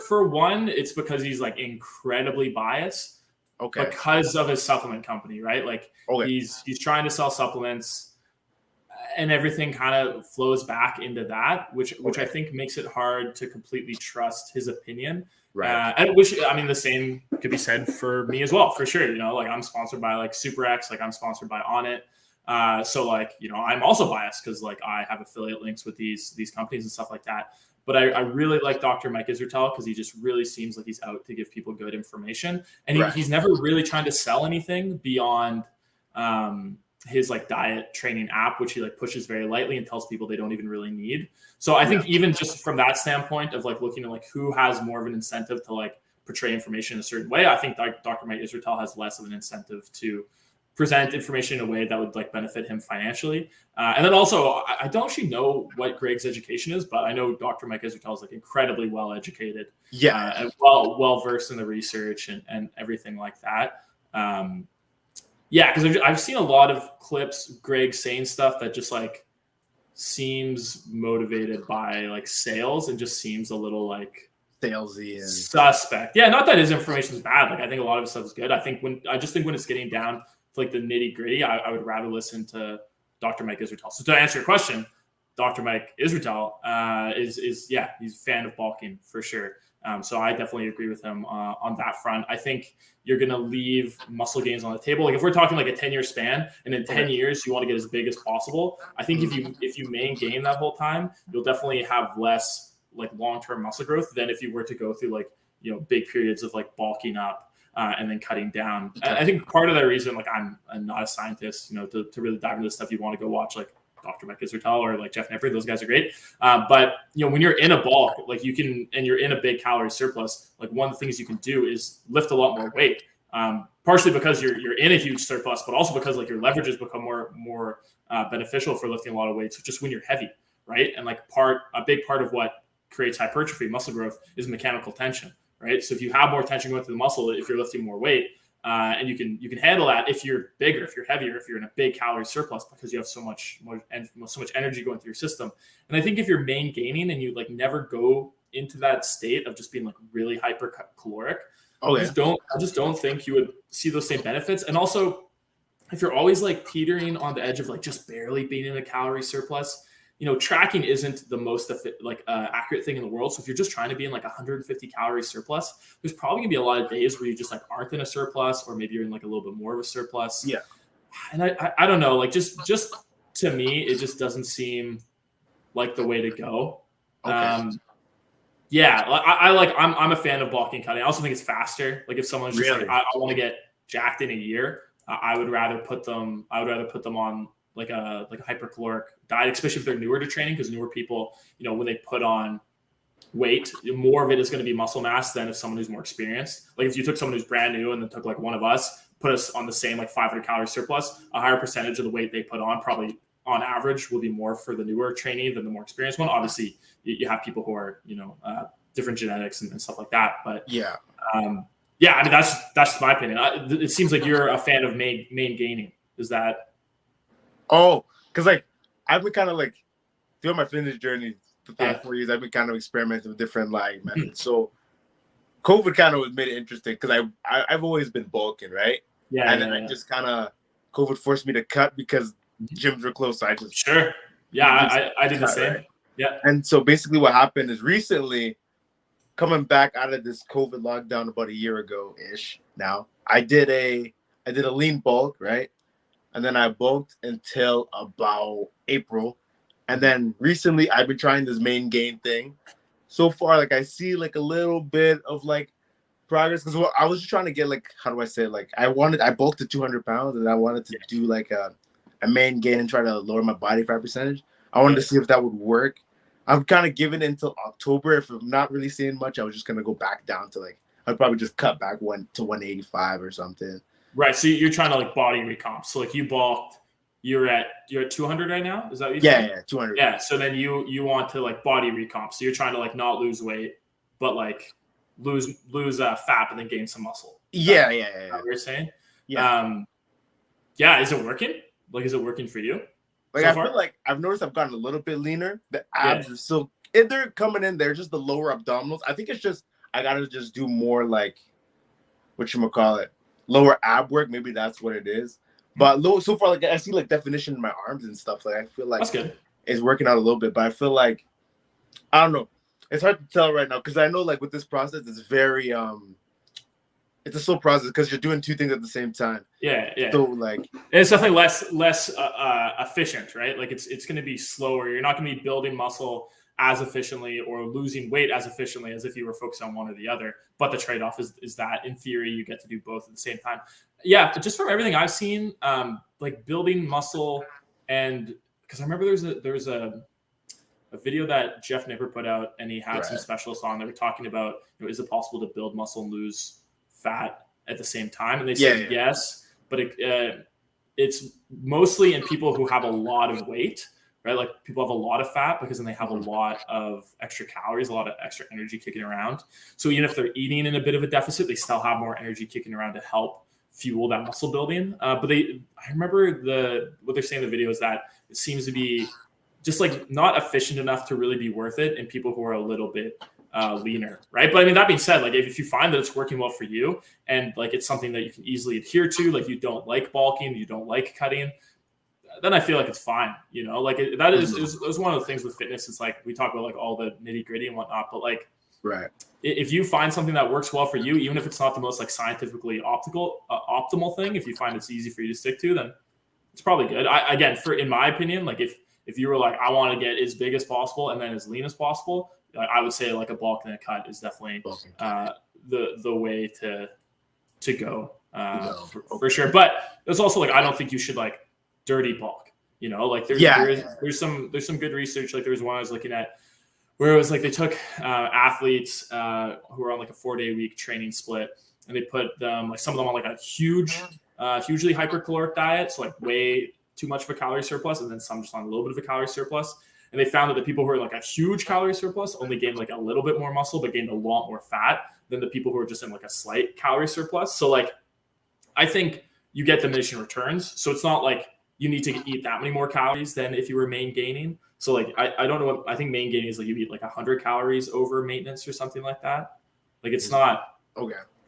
For one, it's because he's like incredibly biased. Okay. Because of his supplement company, right? Like he's trying to sell supplements, and everything kind of flows back into that, which I think makes it hard to completely trust his opinion. Right. And which, I mean, the same could be said for me as well, for sure. You know, like I'm sponsored by like SuperX, like I'm sponsored by On It. So like, you know, I'm also biased because like I have affiliate links with these companies and stuff like that. But I really like Dr. Mike Israetel because he just really seems like he's out to give people good information. And he's never really trying to sell anything beyond his like diet training app, which he like pushes very lightly and tells people they don't even really need. So I think even just from that standpoint of like looking at like who has more of an incentive to like portray information in a certain way, I think Dr. Mike Israetel has less of an incentive to present information in a way that would like benefit him financially. And then also, I don't actually know what Greg's education is, but I know Dr. Mike Israetel is like incredibly well educated, and well versed in the research and everything like that. Because I've seen a lot of clips, Greg saying stuff that just like seems motivated by like sales and just seems a little like salesy and suspect. Yeah, not that his information is bad. Like I think a lot of his stuff is good. I just think when it's getting down like the nitty gritty, I would rather listen to Dr. Mike Israetel. So to answer your question, Dr. Mike Israetel is he's a fan of bulking for sure. So I definitely agree with him on that front. I think you're going to leave muscle gains on the table. Like if we're talking like a 10-year span and in 10 years, you want to get as big as possible. I think if you main gain that whole time, you'll definitely have less like long-term muscle growth than if you were to go through like, you know, big periods of like bulking up and then cutting down. I think part of that reason, like I'm not a scientist, you know, to really dive into this stuff, you want to go watch like Dr. Mike Israetel or like Jeff Nippard. Those guys are great. But you know, when you're in a bulk, like you can, and you're in a big calorie surplus, like one of the things you can do is lift a lot more weight. Partially because you're in a huge surplus, but also because like your leverage has become more beneficial for lifting a lot of weights, just when you're heavy, right? And like a big part of what creates hypertrophy, muscle growth, is mechanical tension, right? So if you have more tension going through the muscle, if you're lifting more weight, and you can handle that if you're bigger, if you're heavier, if you're in a big calorie surplus, because you have so much energy going through your system. And I think if you're main gaining and you like never go into that state of just being like really hypercaloric, I just don't think you would see those same benefits. And also, if you're always like teetering on the edge of like just barely being in a calorie surplus, you know, tracking isn't the most accurate thing in the world. So if you're just trying to be in like 150 calorie surplus, there's probably gonna be a lot of days where you just like aren't in a surplus, or maybe you're in like a little bit more of a surplus. Yeah. And I don't know, like just to me, it just doesn't seem like the way to go. Okay. I'm a fan of bulking cutting. I also think it's faster. Like if someone's just like, I want to get jacked in a year, I would rather put them on like a hypercaloric diet, especially if they're newer to training, because newer people, you know, when they put on weight, more of it is going to be muscle mass than if someone who's more experienced. Like if you took someone who's brand new and then took like one of us, put us on the same like 500 calorie surplus, a higher percentage of the weight they put on probably on average will be more for the newer trainee than the more experienced one. Obviously you have people who are, you know, different genetics and stuff like that. But I mean, that's my opinion. It seems like you're a fan of main gaining. Is that? Oh, because like I've been kind of like throughout my fitness journey the past 4 years, I've been kind of experimenting with different like methods. So COVID kind of made it interesting because I've always been bulking, right? I just kind of COVID forced me to cut because gyms were closed. So I just I did the same. Right? Yeah. And so basically what happened is recently coming back out of this COVID lockdown about a year ago ish now, I did a lean bulk, right? And then I bulked until about April. And then recently I've been trying this main gain thing. So far, like I see like a little bit of like progress. Because I was just trying to get like, how do I say it? Like I bulked to 200 pounds and I wanted to do like a main gain and try to lower my body fat percentage. I wanted to see if that would work. I'm kind of giving it until October. If I'm not really seeing much, I was just going to go back down to like, I'd probably just cut back to 185 or something. Right. So you're trying to like body recomp. So like you bulked, you're at 200 right now. Is that what you said? Yeah, 200. Yeah. So then you want to like body recomp. So you're trying to like not lose weight, but like lose fat and then gain some muscle. Yeah. What you're saying? Yeah. Is it working? Like, is it working for you? Like so I far? feel like I've noticed I've gotten a little bit leaner. The abs are still, if they're coming in, they're just the lower abdominals. I think it's just I gotta just do more like whatchamacallit, lower ab work. Maybe that's what it is. But so far, like I see like definition in my arms and stuff. Like I feel like That's good. it's working out a little bit. But I feel like I don't know. It's hard to tell right now because I know like with this process, it's very it's a slow process because you're doing two things at the same time. Yeah. So like it's definitely less efficient, right? Like it's going to be slower. You're not going to be building muscle as efficiently or losing weight as efficiently as if you were focused on one or the other. But the trade-off is that in theory you get to do both at the same time. Yeah, just from everything I've seen, like building muscle, and because I remember there's a video that Jeff Nipper put out, and he had some specialists on. They were talking about, is it possible to build muscle and lose fat at the same time? And they said yes, but it's mostly in people who have a lot of weight, right? Like people have a lot of fat because then they have a lot of extra calories, a lot of extra energy kicking around. So even if they're eating in a bit of a deficit, they still have more energy kicking around to help fuel that muscle building. But I remember what they're saying in the video is that it seems to be just like not efficient enough to really be worth it in people who are a little bit leaner, right? But I mean, that being said, like if you find that it's working well for you and like it's something that you can easily adhere to, like you don't like bulking, you don't like cutting, then I feel like it's fine, you know. Like that is one of the things with fitness. It's like we talk about like all the nitty gritty and whatnot, but like if you find something that works well for you, even if it's not the most like scientifically optimal thing, if you find it's easy for you to stick to, then it's probably good. Again, in my opinion, like if you were like, I want to get as big as possible and then as lean as possible, I would say like a bulk and a cut is definitely the way to go for sure. But there's also like, I don't think you should like dirty bulk, you know, like there's some good research. Like there was one I was looking at where it was like they took athletes who were on like a 4-day week training split, and they put them like some of them on like a hugely hypercaloric diet, so like way too much of a calorie surplus, and then some just on a little bit of a calorie surplus. And they found that the people who are like a huge calorie surplus only gained like a little bit more muscle, but gained a lot more fat than the people who are just in like a slight calorie surplus. So like, I think you get diminishing returns. So it's not like you need to eat that many more calories than if you were main gaining. So like, I don't know what, I think main gaining is like you eat like 100 calories over maintenance or something like that. Like it's not,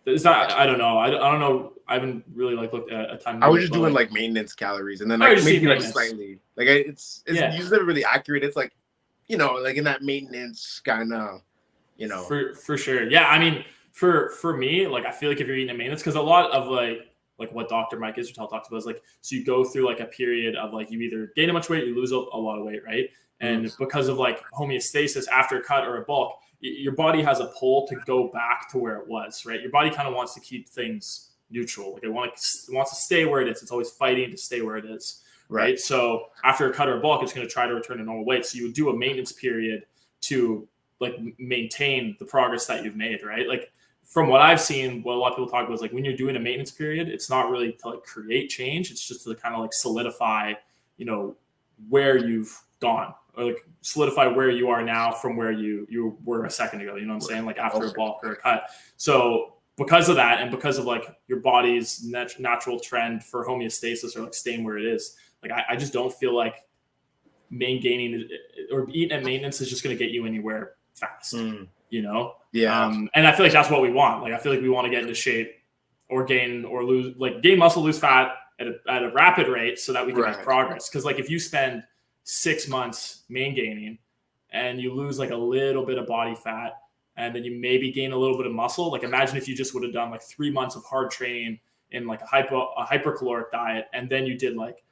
it's not, I don't know. I don't know. I haven't really like looked at a ton. I was just doing like maintenance calories and then like maybe like slightly, like it's usually really accurate. It's like, you know, like in that maintenance kind of, you know, for sure. Yeah. I mean, for me, like, I feel like if you're eating a maintenance, cause a lot of like what Dr. Mike Israel talks about is like, so you go through like a period of like, you either gain a much weight, you lose a lot of weight. Right. And because of like homeostasis after a cut or a bulk, your body has a pull to go back to where it was, right? Your body kind of wants to keep things neutral. Like it wants to stay where it is. It's always fighting to stay where it is, right? So after a cut or a bulk, it's going to try to return to normal weight. So you would do a maintenance period to like maintain the progress that you've made, right? Like from what I've seen, what a lot of people talk about is like when you're doing a maintenance period, it's not really to like create change. It's just to kind of like solidify, you know, where you've gone, or like solidify where you are now from where you were a second ago. You know what I'm saying? Like after a bulk or a cut. So because of that, and because of like your body's natural trend for homeostasis or like staying where it is, like I just don't feel like main gaining or eating at maintenance is just going to get you anywhere fast, you know? Yeah. And I feel like that's what we want. Like, I feel like we want to get into shape or gain or lose, like gain muscle, lose fat at a rapid rate so that we can make progress. Cause like if you spend 6 months main gaining and you lose like a little bit of body fat and then you maybe gain a little bit of muscle, like imagine if you just would have done like 3 months of hard training in like a hypercaloric diet, and then you did like,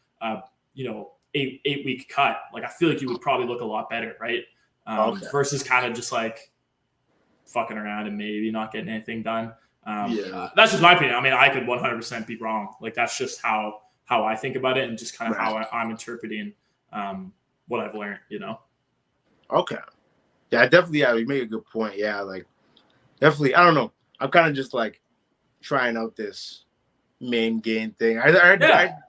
you know, 8 week cut. Like I feel like you would probably look a lot better. Right. Versus kind of just like fucking around and maybe not getting anything done. That's just my opinion. I mean, I could 100% be wrong. Like that's just how I think about it and just kind of how I'm interpreting what I've learned, you know? Okay. Yeah, definitely. Yeah, you make a good point. Yeah, like definitely. I don't know. I'm kind of just like trying out this main gain thing. I heard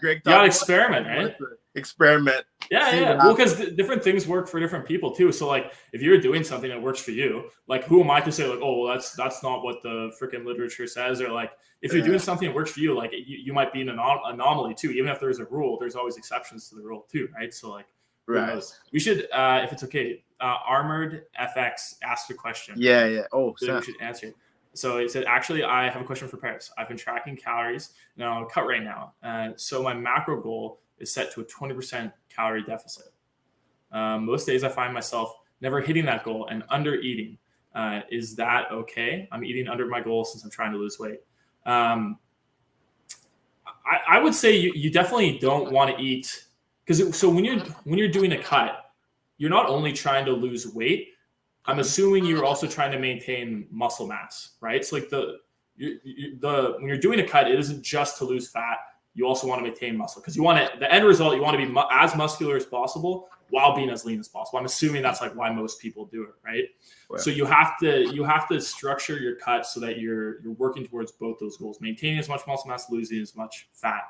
Greg talk about experiment, right? experiment. Yeah. Well, because different things work for different people too. So like, if you're doing something that works for you, like, who am I to say like, oh, well, that's not what the freaking literature says, or like, if you're doing something that works for you, like, you might be an anomaly too. Even if there's a rule, there's always exceptions to the rule too, right? So like, who knows? We should, if it's okay, Armored FX asked a question. Yeah. Oh, so we should answer it. So it said, actually, I have a question for Paris. I've been tracking calories now, cut right now. So my macro goal is set to a 20% calorie deficit. Most days I find myself never hitting that goal and under eating. Is that okay? I'm eating under my goal since I'm trying to lose weight. I would say you definitely don't want to eat, because so when you're doing a cut, you're not only trying to lose weight. I'm assuming you're also trying to maintain muscle mass, right? So like when you're doing a cut, it isn't just to lose fat. You also want to maintain muscle, because you want it. The end result, you want to be as muscular as possible while being as lean as possible. I'm assuming that's like why most people do it, right? Wow. So you have to structure your cut so that you're working towards both those goals: maintaining as much muscle mass, losing as much fat.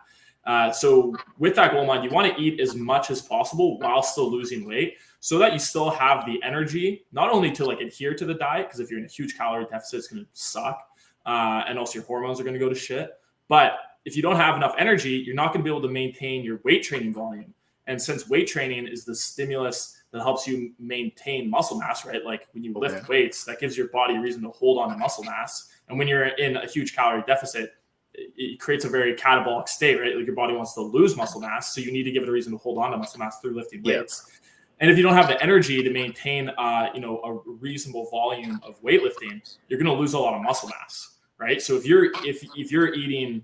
So with that goal in mind, you want to eat as much as possible while still losing weight, so that you still have the energy, not only to like adhere to the diet, because if you're in a huge calorie deficit, it's going to suck, and also your hormones are going to go to shit. But if you don't have enough energy, you're not going to be able to maintain your weight training volume. And since weight training is the stimulus that helps you maintain muscle mass, right? Like when you lift weights, that gives your body a reason to hold on to muscle mass. And when you're in a huge calorie deficit, it creates a very catabolic state, right? Like your body wants to lose muscle mass, so you need to give it a reason to hold on to muscle mass through lifting weights. And if you don't have the energy to maintain, a reasonable volume of weightlifting, you're going to lose a lot of muscle mass, right? So if you're eating,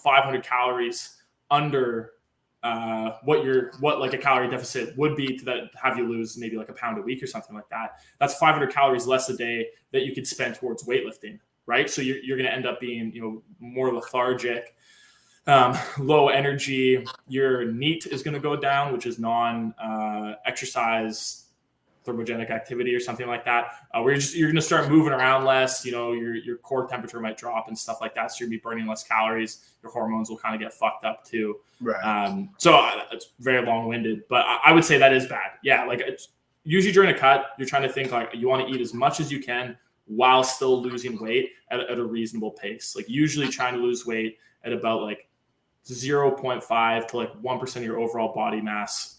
500 calories under what like a calorie deficit would be to have you lose maybe like a pound a week or something like that, that's 500 calories less a day that you could spend towards weightlifting, right? So you're going to end up being, more lethargic, low energy. Your NEAT is going to go down, which is non-exercise thermogenic activity or something like that, where you're going to start moving around less. Your core temperature might drop and stuff like that, so you'll be burning less calories. Your hormones will kind of get fucked up too. Right. So it's very long-winded, but I would say that is bad. Yeah, like usually during a cut, you're trying to think like you want to eat as much as you can while still losing weight at a reasonable pace. Like usually trying to lose weight at about like 0.5 to like 1% of your overall body mass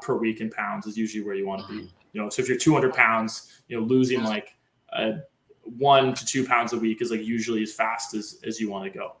per week in pounds is usually where you want to be. So if you're 200 pounds, losing like 1 to 2 pounds a week is like usually as fast as you want to go.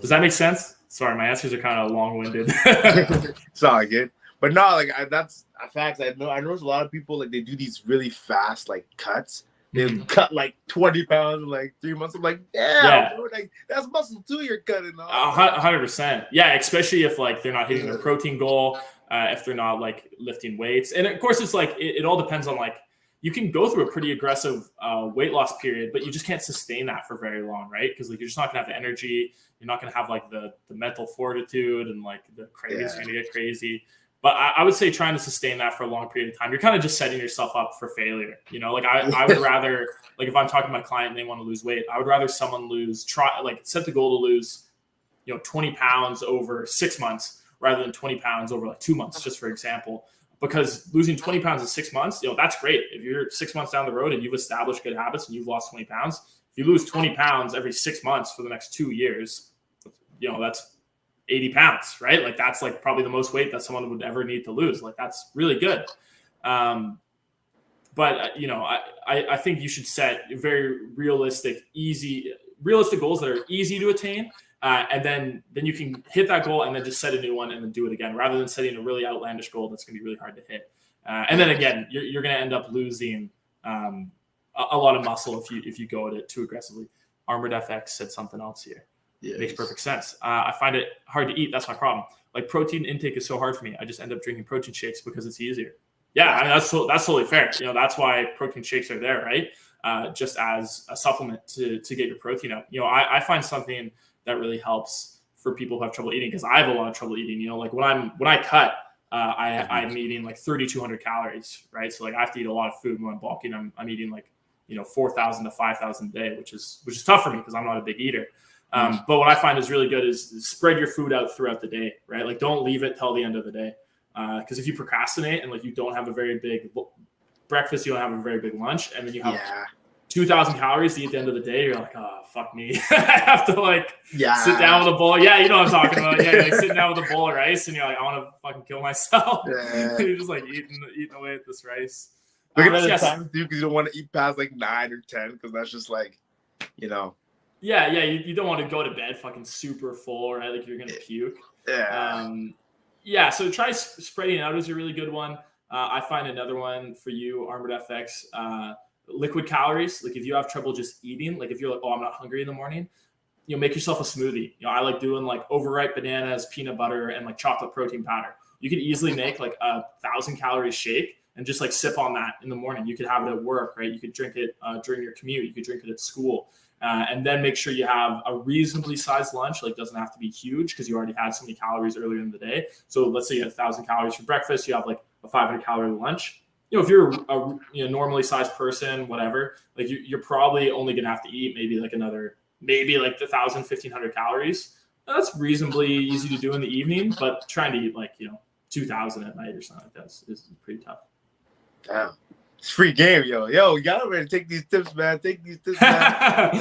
Does that make sense? Sorry, my answers are kind of long-winded. It's all good. But no, like that's a fact. I notice a lot of people, like, they do these really fast like cuts. They cut like 20 pounds in like 3 months. I'm like, bro, like that's muscle too you're cutting off. 100%. Yeah, especially if like they're not hitting their protein goal, if they're not like lifting weights. And of course, it's like it all depends on like, you can go through a pretty aggressive weight loss period, but you just can't sustain that for very long, right? Because like you're just not gonna have the energy. You're not gonna have like the mental fortitude, and like the cravings are gonna get crazy. But I would say trying to sustain that for a long period of time, you're kind of just setting yourself up for failure. Like I would rather, like if I'm talking to my client and they want to lose weight, I would rather someone set the goal to lose, 20 pounds over 6 months rather than 20 pounds over like 2 months, just for example. Because losing 20 pounds in 6 months, that's great. If you're 6 months down the road and you've established good habits and you've lost 20 pounds, if you lose 20 pounds every 6 months for the next 2 years, that's 80 pounds, right? Like that's like probably the most weight that someone would ever need to lose. Like that's really good. But I think you should set very realistic goals that are easy to attain. And then you can hit that goal and then just set a new one and then do it again, rather than setting a really outlandish goal that's going to be really hard to hit. And then again, you're going to end up losing a lot of muscle if you go at it too aggressively. Armored FX said something else here. Yeah, makes perfect sense. I find it hard to eat. That's my problem. Like protein intake is so hard for me. I just end up drinking protein shakes because it's easier. Yeah, I mean, that's totally fair. That's why protein shakes are there, right? Just as a supplement to get your protein up. I find something that really helps for people who have trouble eating, because I have a lot of trouble eating. Like when I cut, I'm eating like 3,200 calories, right? So like I have to eat a lot of food when I'm bulking. I'm eating like 4,000 to 5,000 a day, which is tough for me because I'm not a big eater. But what I find is really good is spread your food out throughout the day, right? Like don't leave it till the end of the day. Because if you procrastinate and like you don't have a very big breakfast, you don't have a very big lunch, and then you have 2,000 calories to eat at the end of the day, you're like, oh, fuck me. I have to like sit down with a bowl. Yeah, you know what I'm talking about. Yeah, like sitting down with a bowl of rice and you're like, I want to fucking kill myself. Yeah. You're just like eating away at this rice. Look at other times too, because you don't want to eat past like 9 or 10, because that's just like, you know. Yeah, you don't want to go to bed fucking super full, right? Like you're going to puke. Yeah. So try spreading out is a really good one. I find another one for you, Armored FX, liquid calories. Like if you have trouble just eating, like if you're like, oh, I'm not hungry in the morning, you know, make yourself a smoothie. You know, I like doing like overripe bananas, peanut butter, and like chocolate protein powder. You could easily make like 1,000 calorie shake and just like sip on that in the morning. You could have it at work, right? You could drink it during your commute. You could drink it at school. And then make sure you have a reasonably sized lunch. Like doesn't have to be huge because you already had so many calories earlier in the day. So let's say you had 1,000 calories for breakfast. You have like a 500 calorie lunch. You know, if you're a normally sized person, whatever, like you're probably only going to have to eat maybe like 1,000, 1,500 calories. That's reasonably easy to do in the evening, but trying to eat like, 2,000 at night or something like that is pretty tough. Damn. It's free game, yo. Yo, y'all ready to take these tips, man. Take these tips, man.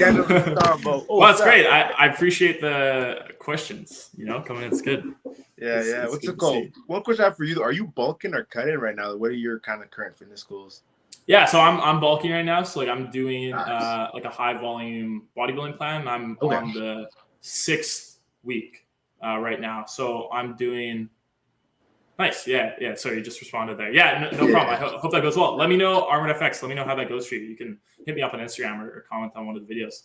Well, that's great. I appreciate the questions, coming in. It's good. Yeah. What's it called? One question I have for you, though. Are you bulking or cutting right now? What are your kind of current fitness goals? Yeah, so I'm bulking right now. So like I'm doing like a high volume bodybuilding plan. I'm on the 6th week right now. So I'm doing nice. Yeah. Sorry, you just responded there. Yeah, no problem. I hope that goes well. Let me know, Armored FX. Let me know how that goes for you. You can hit me up on Instagram or comment on one of the videos.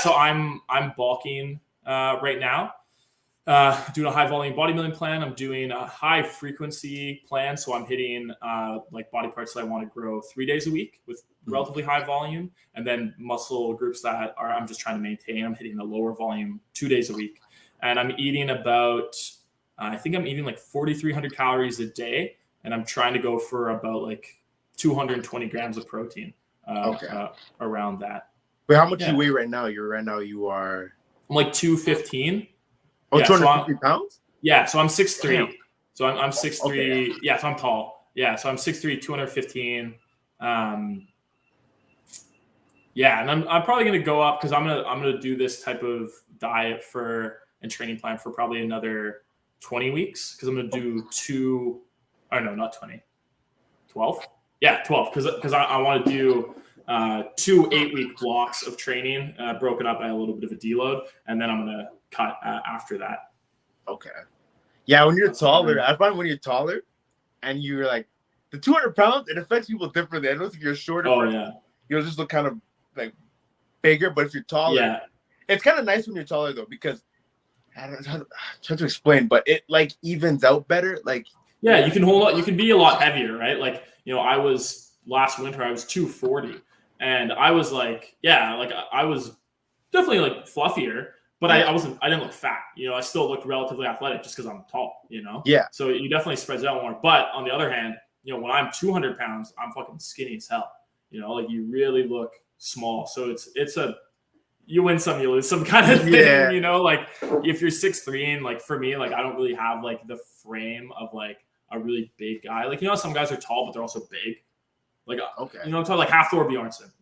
So I'm bulking right now. Doing a high volume bodybuilding plan. I'm doing a high frequency plan. So I'm hitting like body parts that I want to grow 3 days a week with relatively high volume, and then muscle groups that I'm just trying to maintain. I'm hitting a lower volume 2 days a week, and I'm eating about I think I'm eating like 4,300 calories a day, and I'm trying to go for about like 220 grams of protein around that. Wait, how much do you weigh right now? You are. I'm like 215. Oh, 250 pounds? Yeah, so I'm 6'3". Damn. So I'm 6'3". Okay. Yeah, so I'm tall. Yeah, so I'm 6'3", 215. Yeah, and I'm probably gonna go up because I'm gonna do this type of diet and training plan for probably another 20 weeks, because I'm gonna do 12. Yeah, 12, because I want to do 2 8-week blocks of training broken up by a little bit of a deload, and then I'm gonna cut after that. Okay. Yeah, when you're taller, I find when you're taller and you're like the 200 pounds, it affects people differently. I know if you're shorter, you'll just look kind of like bigger, but if you're taller, it's kind of nice when you're taller though, because I don't know how to explain, but it like evens out better. Like you can hold up, you can be a lot heavier, right? Like, I was last winter, I was 240, and I was like, I was definitely like fluffier. But I didn't look fat, I still looked relatively athletic just because I'm tall, Yeah. So you definitely spreads out more. But on the other hand, when I'm 200 pounds, I'm fucking skinny as hell. Like you really look small. So it's you win some, you lose some kind of thing, like if you're 6'3", and like for me, like I don't really have like the frame of like a really big guy. Like, some guys are tall, but they're also big. Like, I'm talking like Half-Thor Bjornsson,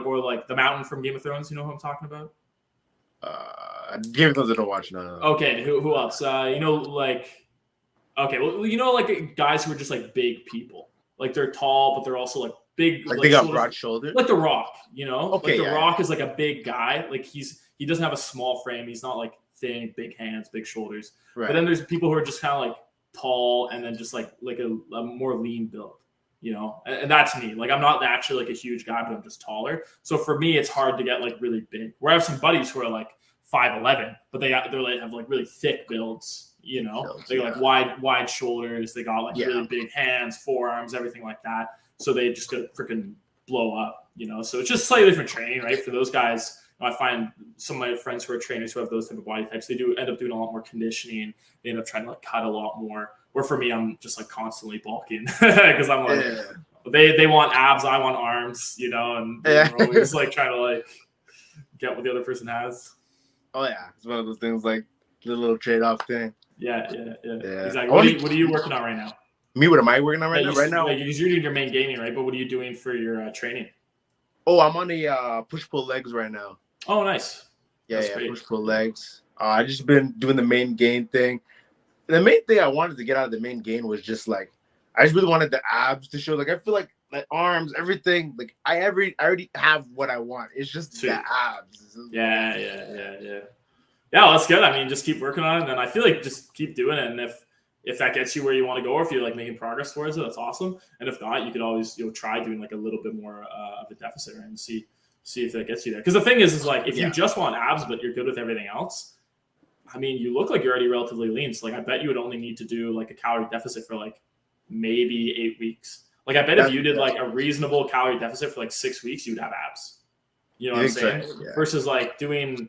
or like the Mountain from Game of Thrones. You know who I'm talking about? Game of Thrones I don't watch. No. Okay, who else? Like guys who are just like big people. Like they're tall, but they're also like big. Like they got broad shoulders. Like The Rock, Okay, like The Rock is like a big guy. Like he doesn't have a small frame. He's not like thin, big hands, big shoulders. Right. But then there's people who are just kind of like tall and then just like a more lean build. And that's me. Like I'm not actually like a huge guy, but I'm just taller. So for me, it's hard to get like really big. Where I have some buddies who are like 5'11", but they have like really thick builds. They got like wide shoulders. They got like really big hands, forearms, everything like that. So they just go freaking blow up. So it's just slightly different training, right? For those guys, I find some of my friends who are trainers who have those type of body types, they do end up doing a lot more conditioning. They end up trying to like cut a lot more. Where for me, I'm just like constantly bulking because I'm like, they want abs, I want arms, and we're always like trying to like get what the other person has. Oh yeah, it's one of those things like the little trade-off thing. Yeah. Exactly. What are you working on right now? Me, what am I working on right now? Right now, because you're doing your main gaining, right? But what are you doing for your training? Oh, I'm on the push-pull legs right now. Oh, nice. Yeah, push-pull legs. I just been doing the main gain thing. The main thing I wanted to get out of the main gain was just like, I just really wanted the abs to show. Like, I feel like my arms, everything, like I already have what I want. It's just the abs. Yeah. Yeah, that's good. I mean, just keep working on it, and then I feel like just keep doing it. And if that gets you where you want to go, or if you're like making progress towards it, that's awesome. And if not, you could always try doing like a little bit more of a deficit, right, and see if that gets you there. Because the thing is like if you just want abs but you're good with everything else, I mean, you look like you're already relatively lean. So like I bet you would only need to do like a calorie deficit for like maybe 8 weeks. Like I bet if you did like a reasonable calorie deficit for like 6 weeks, you'd have abs. You know what I'm saying? Yeah. Versus like doing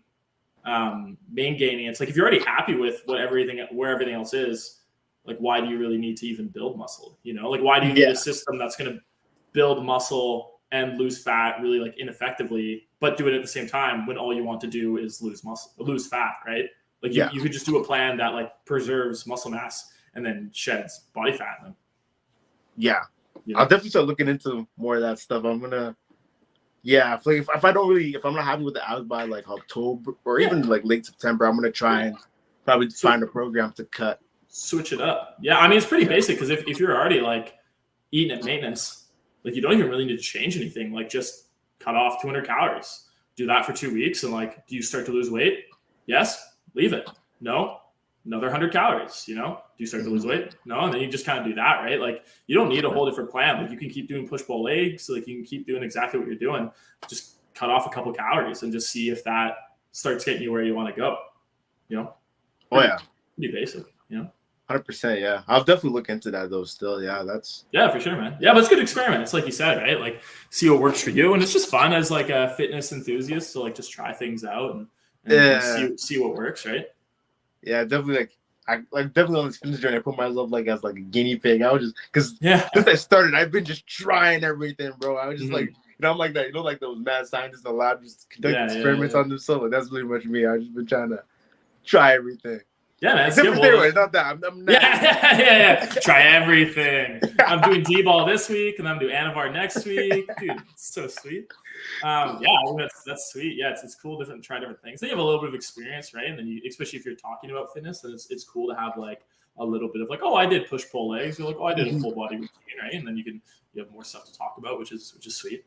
main gaining. It's like if you're already happy with where everything else is, like why do you really need to even build muscle? You know, like why do you need a system that's going to build muscle and lose fat really like ineffectively, but do it at the same time when all you want to do is lose fat, right? Like you could just do a plan that like preserves muscle mass and then sheds body fat. Then. Yeah, I'll definitely start looking into more of that stuff. I'm gonna. Yeah, if I'm not happy with the abs by like October or even like late September, I'm gonna try and probably find a program to cut. Switch it up. Yeah, I mean it's pretty basic because if you're already like eating at maintenance, like you don't even really need to change anything. Like just cut off 200 calories. Do that for 2 weeks, and like, do you start to lose weight? Yes, leave it. No, another 100 calories. You know, do you start to lose weight? No, and then you just kind of do that, right? Like you don't need a whole different plan. Like you can keep doing push-pull legs. Like you can keep doing exactly what you're doing. Just cut off a couple calories and just see if that starts getting you where you want to go. You know? Pretty basic. You know? 100%. Yeah, I'll definitely look into that though. Still, yeah, for sure, man. Yeah, but it's a good experiment. It's like you said, right? Like see what works for you, and it's just fun as like a fitness enthusiast to like just try things out and see what works, right? Yeah, definitely. I definitely on this fitness journey, I put myself like as like a guinea pig. I was just because since I started, I've been just trying everything, bro. I was just like, I'm like that, like those mad scientists in the lab just conducting experiments on themselves. Like, that's really much me. I've just been trying to try everything. Yeah, man. Except for steroids, not that. I'm not. Yeah. Try everything. I'm doing D-ball this week, and I'm doing Anavar next week. Dude, it's so sweet. Yeah, I mean, that's sweet. Yeah, it's cool to try different things. Then you have a little bit of experience, right? And then you, especially if you're talking about fitness, then it's cool to have like a little bit of like, oh, I did push-pull legs. You're like, oh, I did a full body routine, right? And then you have more stuff to talk about, which is sweet.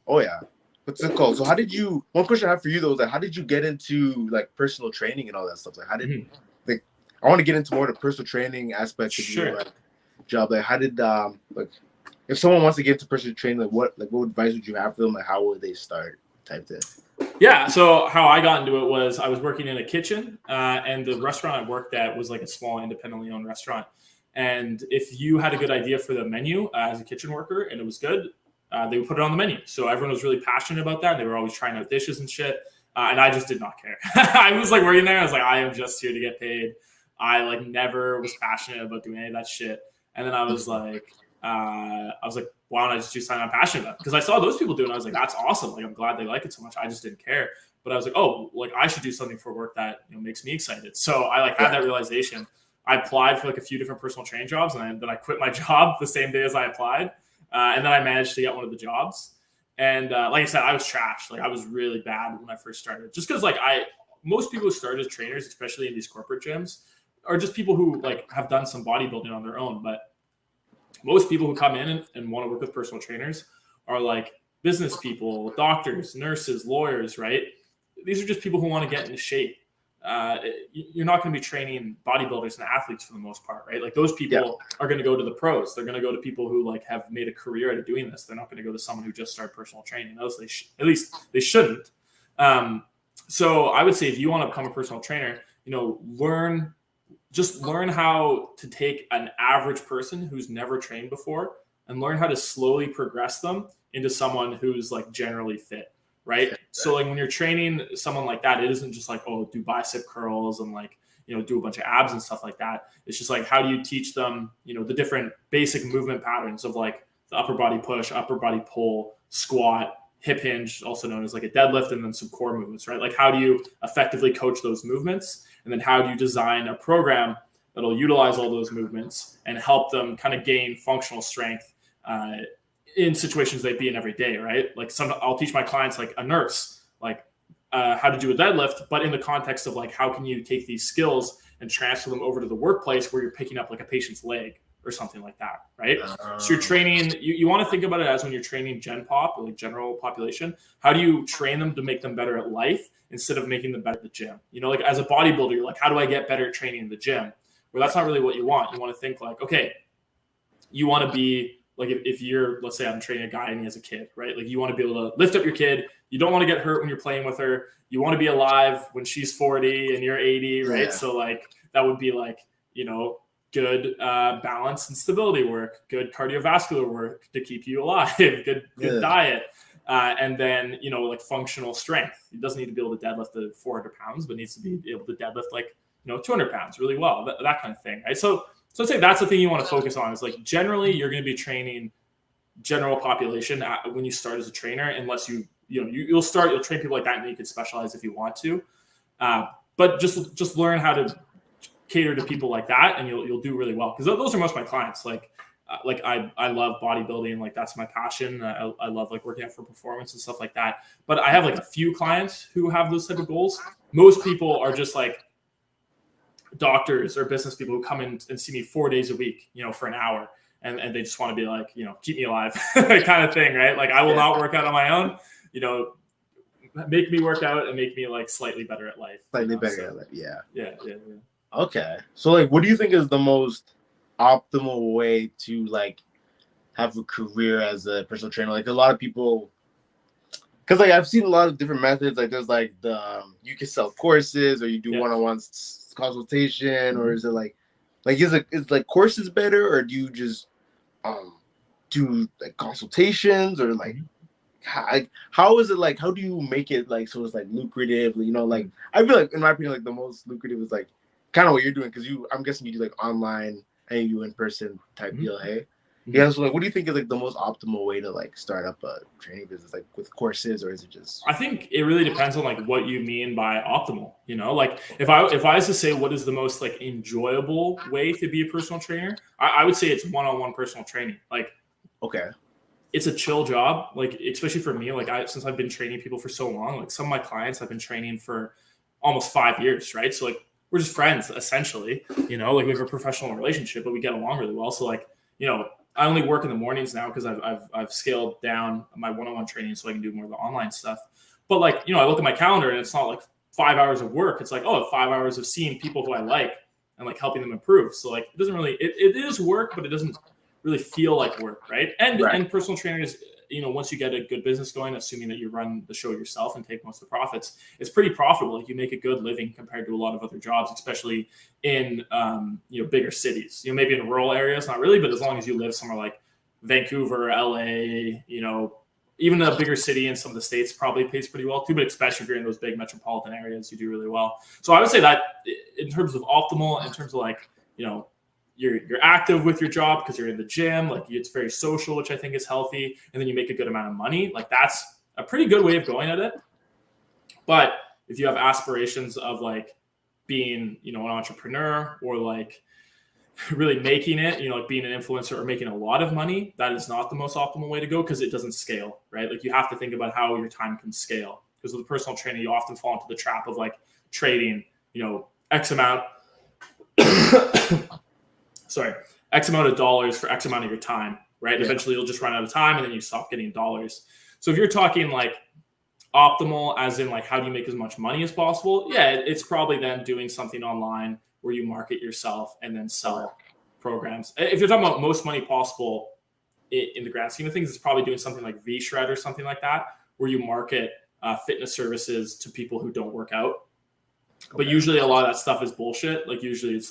Oh yeah. What's it called? So how did you? One question I have for you though is like, how did you get into like personal training and all that stuff? Like, how did like? I want to get into more of the personal training aspect of your like, job. Like, how did like if someone wants to get into personal training, like what advice would you have for them? Like, how would they start? Type thing. Yeah. So how I got into it was I was working in a kitchen, and the restaurant I worked at was like a small independently owned restaurant. And if you had a good idea for the menu as a kitchen worker and it was good, they would put it on the menu. So everyone was really passionate about that. They were always trying out dishes and shit. And I just did not care. I was like working there. I was like, I am just here to get paid. I like never was passionate about doing any of that shit. And then I was like, why don't I just do something I'm passionate about? Because I saw those people do it. And I was like, that's awesome. Like, I'm glad they like it so much. I just didn't care. But I was like, oh, like I should do something for work that makes me excited. So I like had that realization. I applied for like a few different personal training jobs, and then I quit my job the same day as I applied. And then I managed to get one of the jobs. And like I said, I was trashed. Like I was really bad when I first started. Just because like most people who started as trainers, especially in these corporate gyms, are just people who like have done some bodybuilding on their own. But most people who come in and want to work with personal trainers are like business people, doctors, nurses, lawyers, right? These are just people who want to get into shape. You're not going to be training bodybuilders and athletes for the most part, right? Like those people are going to go to the pros. They're going to go to people who like have made a career out of doing this. They're not going to go to someone who just started personal training. At least they shouldn't. So I would say if you want to become a personal trainer, learn how to take an average person who's never trained before and learn how to slowly progress them into someone who's like generally fit. Right. So like when you're training someone like that, it isn't just like, oh, do bicep curls and like, do a bunch of abs and stuff like that. It's just like, how do you teach them, the different basic movement patterns of like the upper body push, upper body pull, squat, hip hinge, also known as like a deadlift, and then some core movements, right? Like how do you effectively coach those movements? And then how do you design a program that'll utilize all those movements and help them kind of gain functional strength in situations they be in every day, right? Like I'll teach my clients, like a nurse, like how to do a deadlift, but in the context of like, how can you take these skills and transfer them over to the workplace where you're picking up like a patient's leg or something like that, right? So you're training, you want to think about it as when you're training gen pop, or like general population, how do you train them to make them better at life instead of making them better at the gym? You know, like as a bodybuilder, you're like, how do I get better at training in the gym? Well, that's not really what you want. You want to think like, okay, you want to be like, if you're, let's say I'm training a guy and he has a kid, right? Like you want to be able to lift up your kid. You don't want to get hurt when you're playing with her. You want to be alive when she's 40 and you're 80, right? Yeah. So like, that would be like, you know, good balance and stability work, good cardiovascular work to keep you alive, good diet. And then, you know, like functional strength. He doesn't need to be able to deadlift the 400 pounds, but needs to be able to deadlift like, you know, 200 pounds really well, that kind of thing, right? So I'd say that's the thing you want to focus on is like, generally you're going to be training general population when you start as a trainer, unless you'll train people like that, and then you could specialize if you want to. But just learn how to cater to people like that, and you'll do really well. Because those are most of my clients. Like I love bodybuilding, like that's my passion. I love like working out for performance and stuff like that. But I have like a few clients who have those type of goals. Most people are just like doctors or business people who come in and see me 4 days a week, you know, for an hour. And they just want to be like, you know, keep me alive kind of thing, right? Like I will not work out on my own, you know, make me work out and make me like slightly better at life. Slightly better at life, yeah. Yeah. Okay. So like, what do you think is the most optimal way to like have a career as a personal trainer? Like a lot of people, because like I've seen a lot of different methods. Like there's like you can sell courses, or you do one-on-one consultation, or is it like is like courses better, or do you just do like consultations, or like how is it, like how do you make it like so it's like lucrative? You know, like I feel like in my opinion, like the most lucrative is like kind of what you're doing, because I'm guessing you do like online and you in person type deal, hey? Yeah, so like what do you think is like the most optimal way to like start up a training business, like with courses, or is it just? I think it really depends on like what you mean by optimal, you know? Like if I was to say what is the most like enjoyable way to be a personal trainer, I would say it's one-on-one personal training. Like, okay, it's a chill job, like especially for me, like since I've been training people for so long, like some of my clients I've been training for almost 5 years, right? So like we're just friends essentially, you know, like we have a professional relationship, but we get along really well. So like, you know, I only work in the mornings now because I've scaled down my one-on-one training so I can do more of the online stuff. But like, you know, I look at my calendar and it's not like 5 hours of work. It's like, 5 hours of seeing people who I like and like helping them improve. So like, it doesn't really, it is work, but it doesn't really feel like work, right? And personal trainers, you know, once you get a good business going, assuming that you run the show yourself and take most of the profits, it's pretty profitable. Like you make a good living compared to a lot of other jobs, especially in, you know, bigger cities. You know, maybe in rural areas, not really, but as long as you live somewhere like Vancouver, LA, you know, even a bigger city in some of the States probably pays pretty well too, but especially if you're in those big metropolitan areas, you do really well. So I would say that in terms of optimal, in terms of like, you know, you're active with your job because you're in the gym, like it's very social, which I think is healthy. And then you make a good amount of money. Like that's a pretty good way of going at it. But if you have aspirations of like being, you know, an entrepreneur or like really making it, you know, like being an influencer or making a lot of money, that is not the most optimal way to go because it doesn't scale, right? Like you have to think about how your time can scale, because with a personal trainer, you often fall into the trap of like trading, you know, X amount of dollars for X amount of your time, right? Yeah. Eventually you'll just run out of time and then you stop getting dollars. So if you're talking like optimal as in like how do you make as much money as possible? Yeah, it's probably then doing something online where you market yourself and then sell programs. If you're talking about most money possible in the grand scheme of things, it's probably doing something like VShred or something like that, where you market fitness services to people who don't work out. But usually a lot of that stuff is bullshit. Like usually it's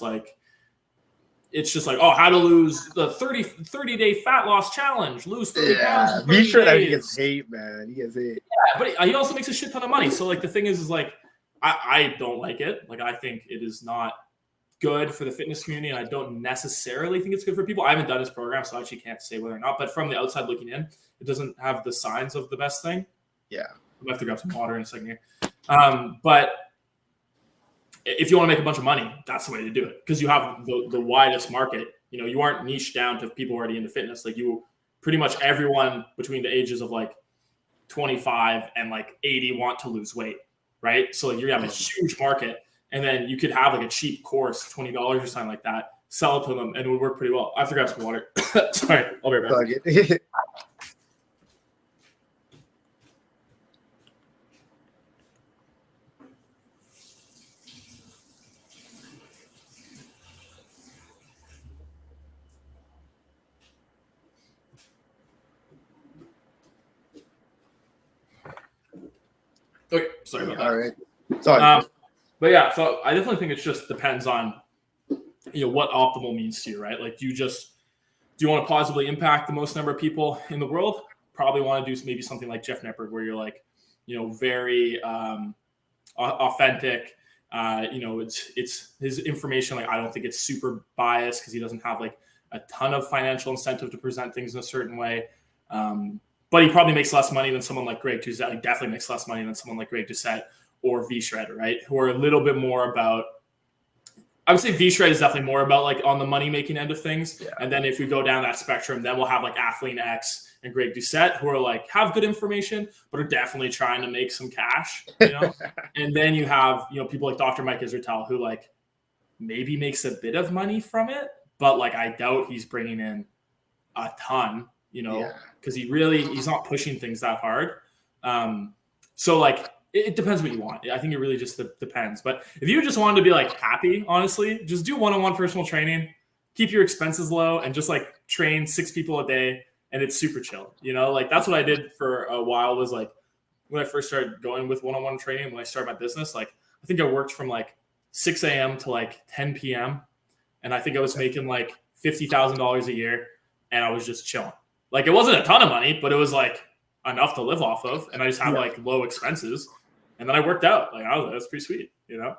just like, how to lose the 30-day fat loss challenge, lose 30 pounds. Be sure that he gets hate, man. He gets hate. Yeah, but he also makes a shit ton of money. So like the thing is like, I don't like it. Like I think it is not good for the fitness community, and I don't necessarily think it's good for people. I haven't done his program, so I actually can't say whether or not. But from the outside looking in, it doesn't have the signs of the best thing. Yeah. I'm gonna have to grab some water in a second here. But if you want to make a bunch of money, that's the way to do it, because you have the widest market. You know, you aren't niched down to people already into fitness. Like, you pretty much everyone between the ages of like 25 and like 80 want to lose weight, right? So like, you have a huge market, and then you could have like a cheap course, $20 or something like that, sell it to them, and it would work pretty well. I have to grab some water. Sorry, I'll be right back. Okay, sorry about that. All right. Sorry. But yeah, so I definitely think it just depends on, you know, what optimal means to you, right? Like, do you want to positively impact the most number of people in the world? Probably want to do maybe something like Jeff Nippard, where you're like, you know, very authentic. You know, it's his information. Like, I don't think it's super biased, because he doesn't have like a ton of financial incentive to present things in a certain way. But he probably makes less money than someone like Greg Doucette. He definitely makes less money than someone like Greg Doucette or V Shredder, right? Who are a little bit more about, I would say V Shred is definitely more about like on the money making end of things. Yeah. And then if we go down that spectrum, then we'll have like ATHlEANX and Greg Doucette, who are like, have good information, but are definitely trying to make some cash, you know? And then you have, you know, people like Dr. Mike Israetel, who like maybe makes a bit of money from it, but like, I doubt he's bringing in a ton, you know, because he's not pushing things that hard. So like, it depends what you want. I think it really just depends. But if you just wanted to be like happy, honestly, just do one-on-one personal training, keep your expenses low, and just like train 6 people a day, and it's super chill. You know, like, that's what I did for a while, was like, when I first started going with one-on-one training, when I started my business, like, I think I worked from like 6 a.m. to like 10 p.m. And I think I was making like $50,000 a year, and I was just chilling. Like, it wasn't a ton of money, but it was like enough to live off of. And I just had like low expenses. And then I worked out. Like, that's pretty sweet, you know?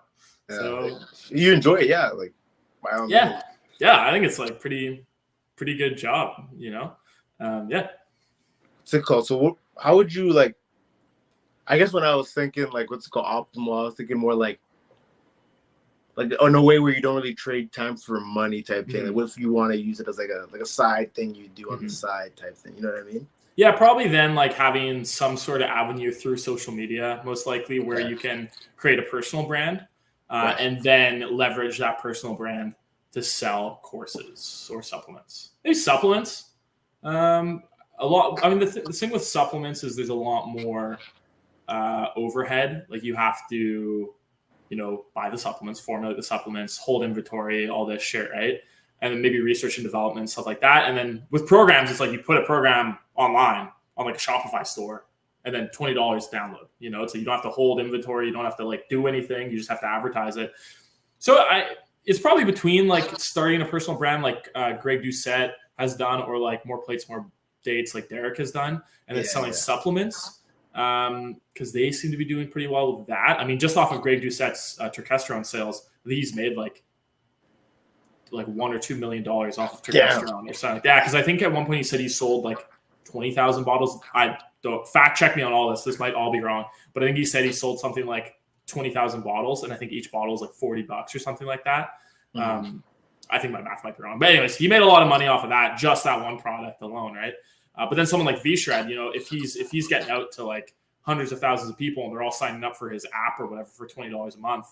Yeah. So you enjoy it, yeah. Like, wow. Yeah. Yeah, I think it's like pretty good job, you know? Yeah. So cool. So how would you, like, I guess when I was thinking like what's it called, optimal, I was thinking more like in a way where you don't really trade time for money type thing. Like, what if you want to use it as like a side thing you do on the side type thing? You know what I mean? Yeah, probably then like having some sort of avenue through social media, most likely, where you can create a personal brand and then leverage that personal brand to sell courses or supplements. Maybe supplements. A lot. I mean, the thing with supplements is there's a lot more overhead. Like, you have to, you know, buy the supplements, formulate the supplements, hold inventory, all this shit, right? And then maybe research and development, stuff like that. And then with programs, it's like you put a program online on like a Shopify store, and then $20 download, you know? So you don't have to hold inventory. You don't have to like do anything. You just have to advertise it. So it's probably between like starting a personal brand like Greg Doucette has done, or like More Plates, More Dates like Derek has done, and then selling supplements, because they seem to be doing pretty well with that. I mean, just off of Greg Doucette's testosterone sales, he's made like $1 or $2 million off of testosterone or something like that. Because I think at one point he said he sold like 20,000 bottles. I don't fact check me on all this. This might all be wrong, but I think he said he sold something like 20,000 bottles, and I think each bottle is like $40 or something like that. I think my math might be wrong, but anyways, he made a lot of money off of that, just that one product alone, right? But then someone like V Shred, you know, if he's getting out to like hundreds of thousands of people, and they're all signing up for his app or whatever for $20 a month,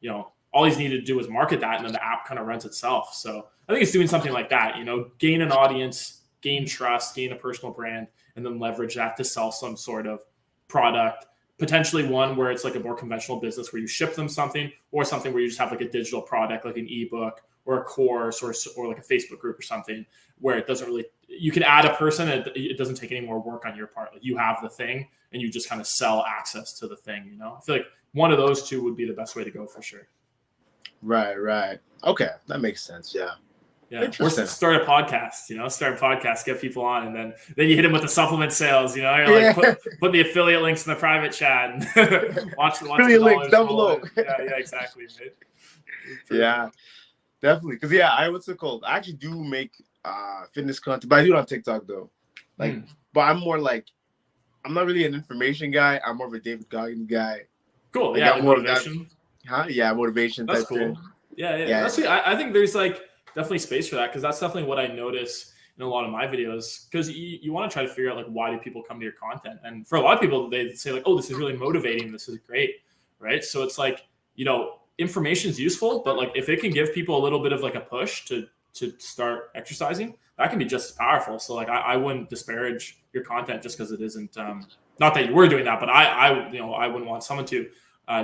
you know, all he's needed to do is market that, and then the app kind of runs itself. So I think it's doing something like that, you know, gain an audience, gain trust, gain a personal brand, and then leverage that to sell some sort of product, potentially one where it's like a more conventional business where you ship them something, or something where you just have like a digital product, like an ebook or a course or like a Facebook group or something, where it doesn't really, you can add a person and it doesn't take any more work on your part. Like, you have the thing and you just kind of sell access to the thing, you know? I feel like one of those two would be the best way to go for sure. Right. Okay, that makes sense. Yeah. Or start a podcast, you know, get people on, and then you hit them with the supplement sales, you know, you're like put the affiliate links in the private chat and watch affiliate links down below. Yeah, exactly. Right? Yeah, definitely. Because I actually do make fitness content, but I do it on TikTok though. Like, but I'm more like, I'm not really an information guy. I'm more of a David Goggins guy. Cool. Like, Yeah, I'm like more motivation. Yeah, motivation. That's type cool. thing. Yeah. Yeah. That's I think there's like definitely space for that, because that's definitely what I notice in a lot of my videos, because you want to try to figure out like, why do people come to your content? And for a lot of people, they say like, oh, this is really motivating, this is great, right? So it's like, you know, information is useful, but like if it can give people a little bit of like a push to start exercising, that can be just as powerful. So like I wouldn't disparage your content just because it isn't not that you were doing that, but I you know, I wouldn't want someone to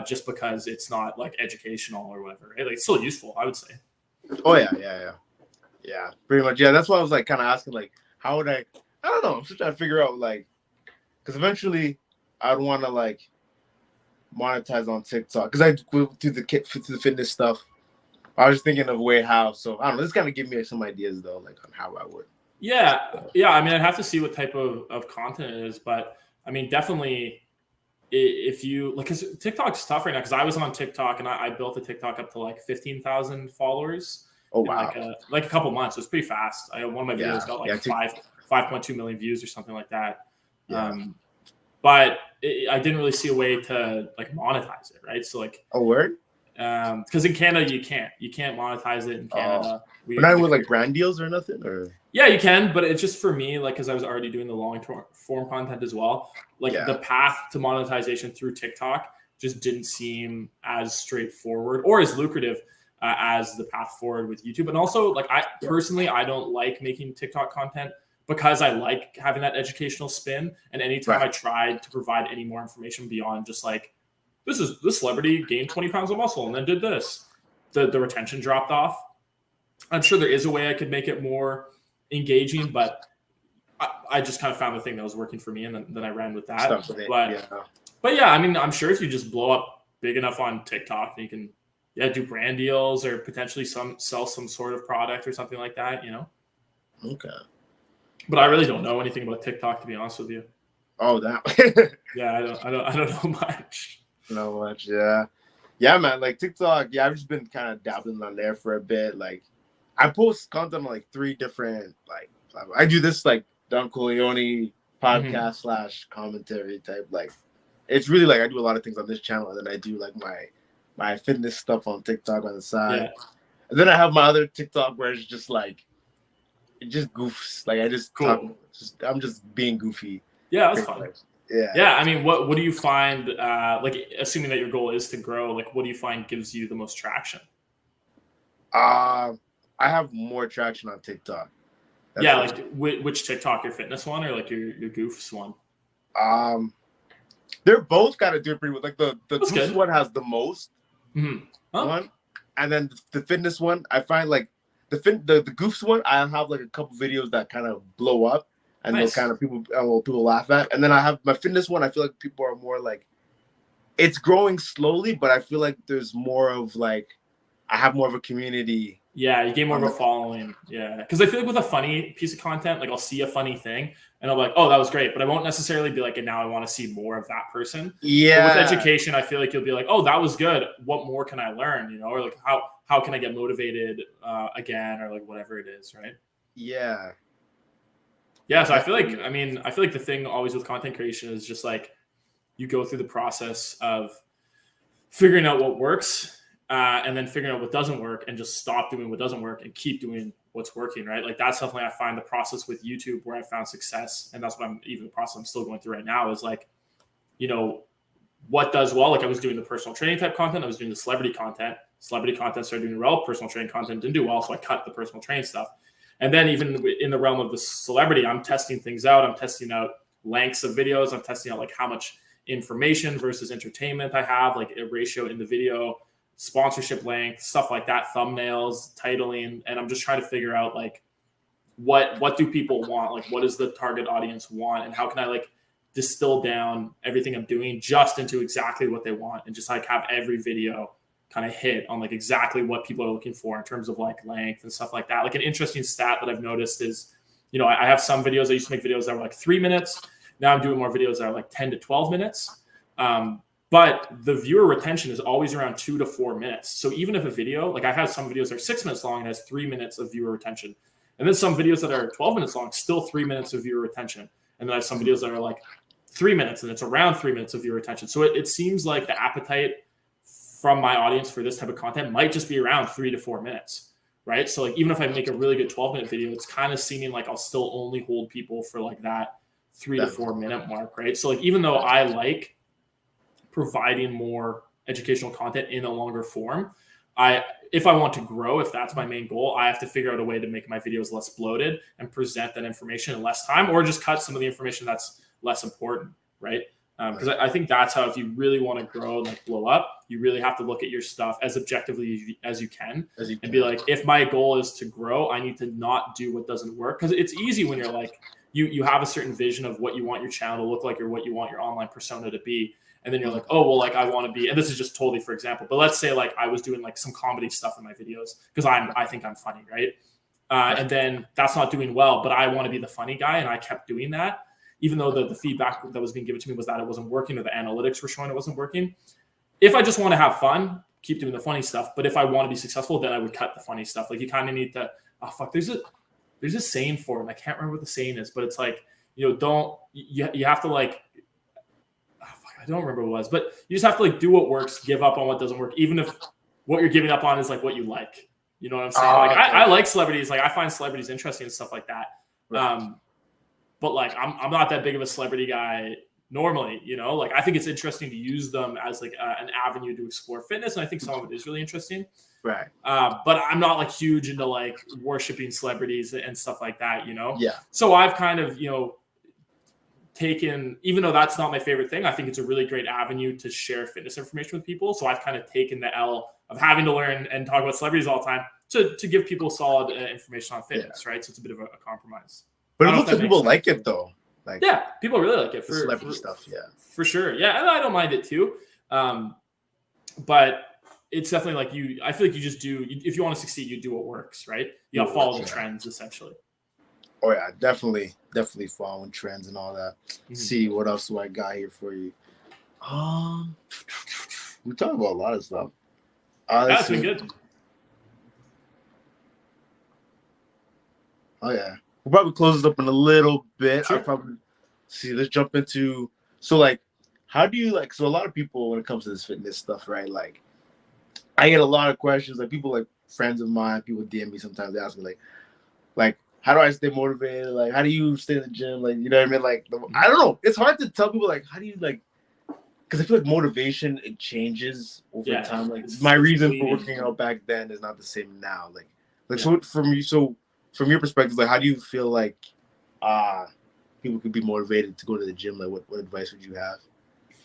just because it's not like educational or whatever, right? Like it's still useful, I would say. Oh yeah, pretty much. Yeah, that's why I was like kind of asking, like, how would I don't know. I'm still trying to figure out, like, because eventually I'd want to like monetize on TikTok, because I go through the fitness stuff. I was just thinking of a way how. So I don't know. This kind of give me some ideas though, like on how I would. Yeah. I mean, I'd have to see what type of content it is, but I mean, definitely if you like, because TikTok's tough right now. Because I was on TikTok and I built a TikTok up to like 15,000 followers. Oh in wow! like a couple months. It was pretty fast. One of my videos got like 5.2 million views or something like that. Yeah. But I didn't really see a way to like monetize it, right? So like, a word? Because in Canada you can't monetize it in Canada. But not with like brand deals or nothing, or yeah, you can, but it's just for me, like, because I was already doing the long form content as well. Like the path to monetization through TikTok just didn't seem as straightforward or as lucrative as the path forward with YouTube. And also, like, I personally, I don't like making TikTok content because I like having that educational spin. And anytime I tried to provide any more information beyond just like, this celebrity gained 20 pounds of muscle and then did this, the retention dropped off. I'm sure there is a way I could make it more engaging, but I just kind of found the thing that was working for me, and then I ran with that. But yeah, I mean, I'm sure if you just blow up big enough on TikTok, then you can do brand deals or potentially sell some sort of product or something like that, you know? Okay. But I really don't know anything about TikTok, to be honest with you. Oh, that. Yeah, I don't know much. Not much, yeah. Yeah, man, like TikTok, yeah, I've just been kind of dabbling on there for a bit. Like, I post content on like 3 different, like, I do this like Donne Colioni podcast / commentary type. Like, it's really like I do a lot of things on this channel, and then I do like my fitness stuff on TikTok on the side. Yeah. And then I have my other TikTok where it's just like, it just goofs. Like, I just I'm just being goofy. Yeah, that's fun. Yeah. Yeah, I mean, what do you find, like, assuming that your goal is to grow, like, what do you find gives you the most traction? I have more traction on TikTok. That's like which TikTok, your fitness one or like your goofs one? They're both kind of doing pretty well. Like the goofs one has the most one, and then the fitness one, I find like the goofs one, I have like a couple videos that kind of blow up, and they'll kind of people laugh at. And then I have my fitness one. I feel like people are more like, it's growing slowly, but I feel like there's more of like, I have more of a community. Yeah, you gain more of a following. Yeah, because I feel like with a funny piece of content, like I'll see a funny thing and I'm like, oh, that was great, but I won't necessarily be like, and now I want to see more of that person. Yeah. But with education, I feel like you'll be like, oh, that was good. What more can I learn? You know, or like how can I get motivated again, or like whatever it is, right? Yeah. Yeah. So I feel like the thing always with content creation is just like you go through the process of figuring out what works. And then figuring out what doesn't work and just stop doing what doesn't work and keep doing what's working, right? Like that's definitely, I find the process with YouTube where I found success. And that's what the process I'm still going through right now is like, you know, what does well? Like I was doing the personal training type content. I was doing the celebrity content. Celebrity content started doing well. Personal training content didn't do well. So I cut the personal training stuff. And then even in the realm of the celebrity, I'm testing things out. I'm testing out lengths of videos. I'm testing out like how much information versus entertainment I have, like a ratio in the video, sponsorship length, stuff like that, thumbnails, titling, and I'm just trying to figure out like what do people want, like what does the target audience want, and how can I like distill down everything I'm doing just into exactly what they want, and just like have every video kind of hit on like exactly what people are looking for in terms of like length and stuff like that. Like an interesting stat that I've noticed is, you know, I have some videos, I used to make videos that were like 3 minutes. Now I'm doing more videos that are like 10 to 12 minutes. But the viewer retention is always around 2 to 4 minutes. So even if a video, like I have some videos that are 6 minutes long and has 3 minutes of viewer retention. And then some videos that are 12 minutes long, still 3 minutes of viewer retention. And then I have some videos that are like 3 minutes, and it's around 3 minutes of viewer attention. So it seems like the appetite from my audience for this type of content might just be around 3 to 4 minutes, right? So like even if I make a really good 12-minute video, it's kind of seeming like I'll still only hold people for like that 3 to 4 minute mark, right? So like even though I like providing more educational content in a longer form, if I want to grow, if that's my main goal, I have to figure out a way to make my videos less bloated and present that information in less time, or just cut some of the information that's less important, right? Because I think that's how, if you really want to grow and like blow up, you really have to look at your stuff as objectively as you can, and be like, if my goal is to grow, I need to not do what doesn't work. Because it's easy when you're like, you have a certain vision of what you want your channel to look like or what you want your online persona to be. And then you're like, oh, well, like I want to be, and this is just totally for example, but let's say like I was doing like some comedy stuff in my videos because I think I'm funny, right? And then that's not doing well, but I want to be the funny guy, and I kept doing that, even though the feedback that was being given to me was that it wasn't working, or the analytics were showing it wasn't working. If I just want to have fun, keep doing the funny stuff. But if I want to be successful, then I would cut the funny stuff. Like you kind of need to, there's a saying for it. And I can't remember what the saying is, but it's like, you have to like, I don't remember what it was, but you just have to like do what works, give up on what doesn't work, even if what you're giving up on is like what you like. You know what I'm saying? I like celebrities. Like I find celebrities interesting and stuff like that. Right. But like I'm not that big of a celebrity guy normally. Like I think it's interesting to use them as like an avenue to explore fitness, and I think some of it is really interesting. Right. But I'm not like huge into like worshiping celebrities and stuff like that. Yeah. So I've kind of taken, even though that's not my favorite thing, I think it's a really great avenue to share fitness information with people. So I've kind of taken the L of having to learn and talk about celebrities all the time to give people solid information on fitness, right? So it's a bit of a compromise. But it looks like people like it though. Like, yeah, people really like it for celebrity stuff. Yeah, for sure. Yeah, and I don't mind it too. But it's definitely like I feel like you just do. If you want to succeed, you do what works, right? You gotta follow the trends essentially. Oh yeah, definitely following trends and all that. Mm-hmm. See what else do I got here for you? We talk about a lot of stuff. That's been good. Oh yeah, we'll probably close this up in a little bit. Sure. I'll probably see. Let's jump into like, how do you like? So a lot of people, when it comes to this fitness stuff, right? Like, I get a lot of questions. Like people, like friends of mine, people DM me sometimes. They ask me like. How do I stay motivated? Like, how do you stay in the gym? Like, you know what I mean? Like, I don't know. It's hard to tell people, like, how do you, like, because I feel like motivation, it changes over time. Like, my reason for working out back then is not the same now. So from your perspective, like, how do you feel like people could be motivated to go to the gym? Like, what advice would you have?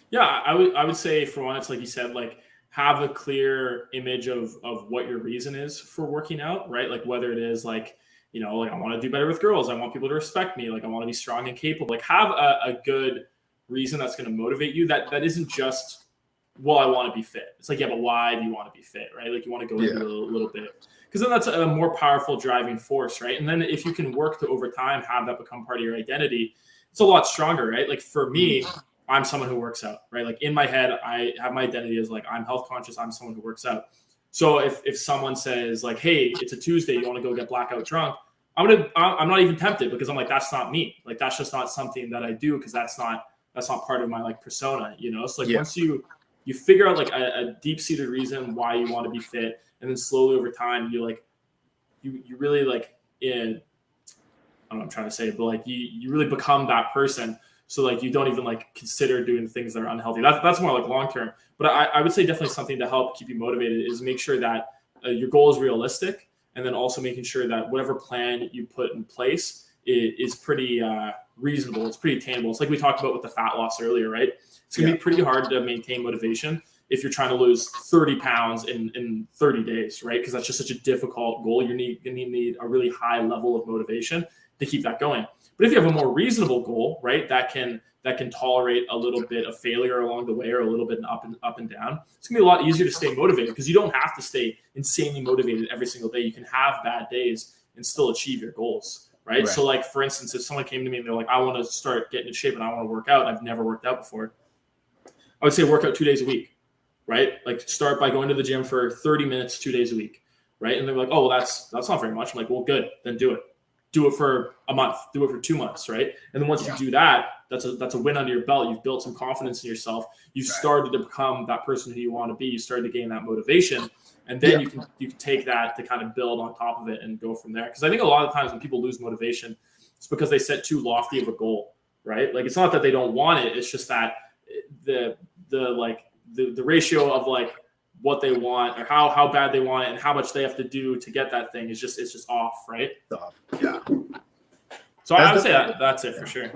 Yeah, I would say, for one, it's like you said, like, have a clear image of what your reason is for working out, right? Like, whether it is, like, like I want to do better with girls. I want people to respect me. Like I want to be strong and capable. Like have a good reason that's going to motivate you. That isn't just, well, I want to be fit. It's like, yeah, but why do you want to be fit, right? Like you want to go into a little bit, because then that's a more powerful driving force, right? And then if you can work to over time have that become part of your identity, it's a lot stronger, right? Like for me, I'm someone who works out, right? Like in my head, I have my identity as like I'm health conscious. I'm someone who works out. So if someone says like, hey, it's a Tuesday, you want to go get blackout drunk, I'm not even tempted, because I'm like, that's not me. Like that's just not something that I do, because that's not part of my like persona, So like once you figure out like a deep seated reason why you want to be fit, and then slowly over time you really like I don't know what I'm trying to say, but like you really become that person. So like you don't even like consider doing things that are unhealthy. That's more like long term. But I would say definitely something to help keep you motivated is make sure that your goal is realistic, and then also making sure that whatever plan you put in place is pretty reasonable. It's pretty attainable. It's like we talked about with the fat loss earlier, right? It's going to be pretty hard to maintain motivation if you're trying to lose 30 pounds in 30 days, right? Because that's just such a difficult goal. You're going to need a really high level of motivation to keep that going. But if you have a more reasonable goal, right, that can tolerate a little bit of failure along the way, or a little bit up and down, it's gonna be a lot easier to stay motivated, because you don't have to stay insanely motivated every single day. You can have bad days and still achieve your goals, right? So like, for instance, if someone came to me and they're like, I want to start getting in shape and I want to work out, and I've never worked out before, I would say work out 2 days a week, right? Like start by going to the gym for 30 minutes, 2 days a week, right? And they're like, oh, well, that's not very much. I'm like, well, good, then do it. do it for a month, do it for 2 months, right? And then once you do that, that's a win under your belt. You've built some confidence in yourself. You've started to become that person who you want to be. You started to gain that motivation. And then you can take that to kind of build on top of it and go from there. Because I think a lot of times when people lose motivation, it's because they set too lofty of a goal, right? Like, it's not that they don't want it. It's just that the ratio of like what they want or how bad they want it and how much they have to do to get that thing is just, it's just off, right? Yeah. So I would say that's it for sure.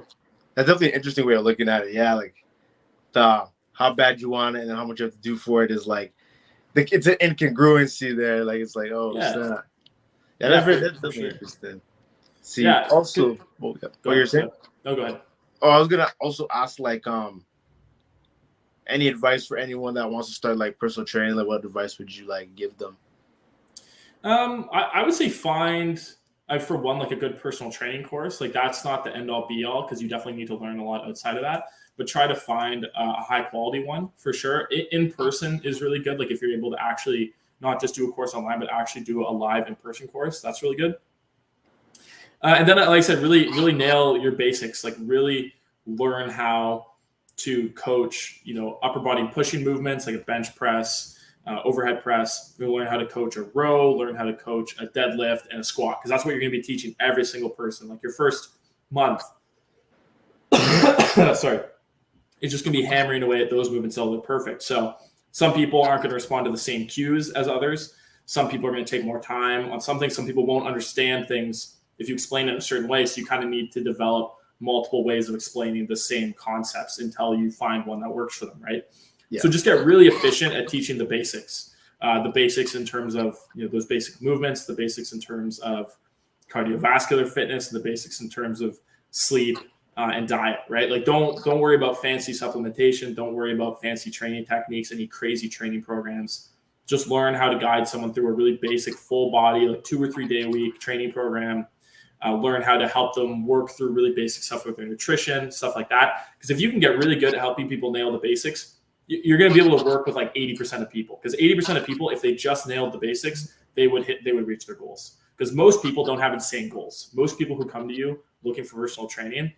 That's definitely an interesting way of looking at it. Yeah, like how bad you want it and how much you have to do for it is like, it's an incongruency there. Like, it's like, oh, snap. That's definitely interesting. See, also, what you're saying? No, go ahead. Oh, I was gonna also ask like, any advice for anyone that wants to start like personal training? Like, what advice would you like give them? I would say find, for one, like a good personal training course. Like, that's not the end all be all because you definitely need to learn a lot outside of that. But try to find a high quality one for sure. In person is really good. Like, if you're able to actually not just do a course online, but actually do a live in person course, that's really good. And then, like I said, really nail your basics. Like, really learn how to coach, upper body pushing movements like a bench press, overhead press. You'll learn how to coach a row, learn how to coach a deadlift and a squat, because that's what you're going to be teaching every single person. Like, your first month, sorry, it's just going to be hammering away at those movements until they're perfect. So some people aren't going to respond to the same cues as others. Some people are going to take more time on something. Some people won't understand things if you explain it a certain way. So you kind of need to develop multiple ways of explaining the same concepts until you find one that works for them, right? Yeah. So just get really efficient at teaching the basics. The basics in terms of those basic movements, the basics in terms of cardiovascular fitness, the basics in terms of sleep and diet, right? Like, don't worry about fancy supplementation. Don't worry about fancy training techniques, any crazy training programs. Just learn how to guide someone through a really basic full body, like 2 or 3 day a week training program. Learn how to help them work through really basic stuff with their nutrition, stuff like that. Because if you can get really good at helping people nail the basics, you're going to be able to work with like 80% of people. Because 80% of people, if they just nailed the basics, they would reach their goals. Because most people don't have insane goals. Most people who come to you looking for personal training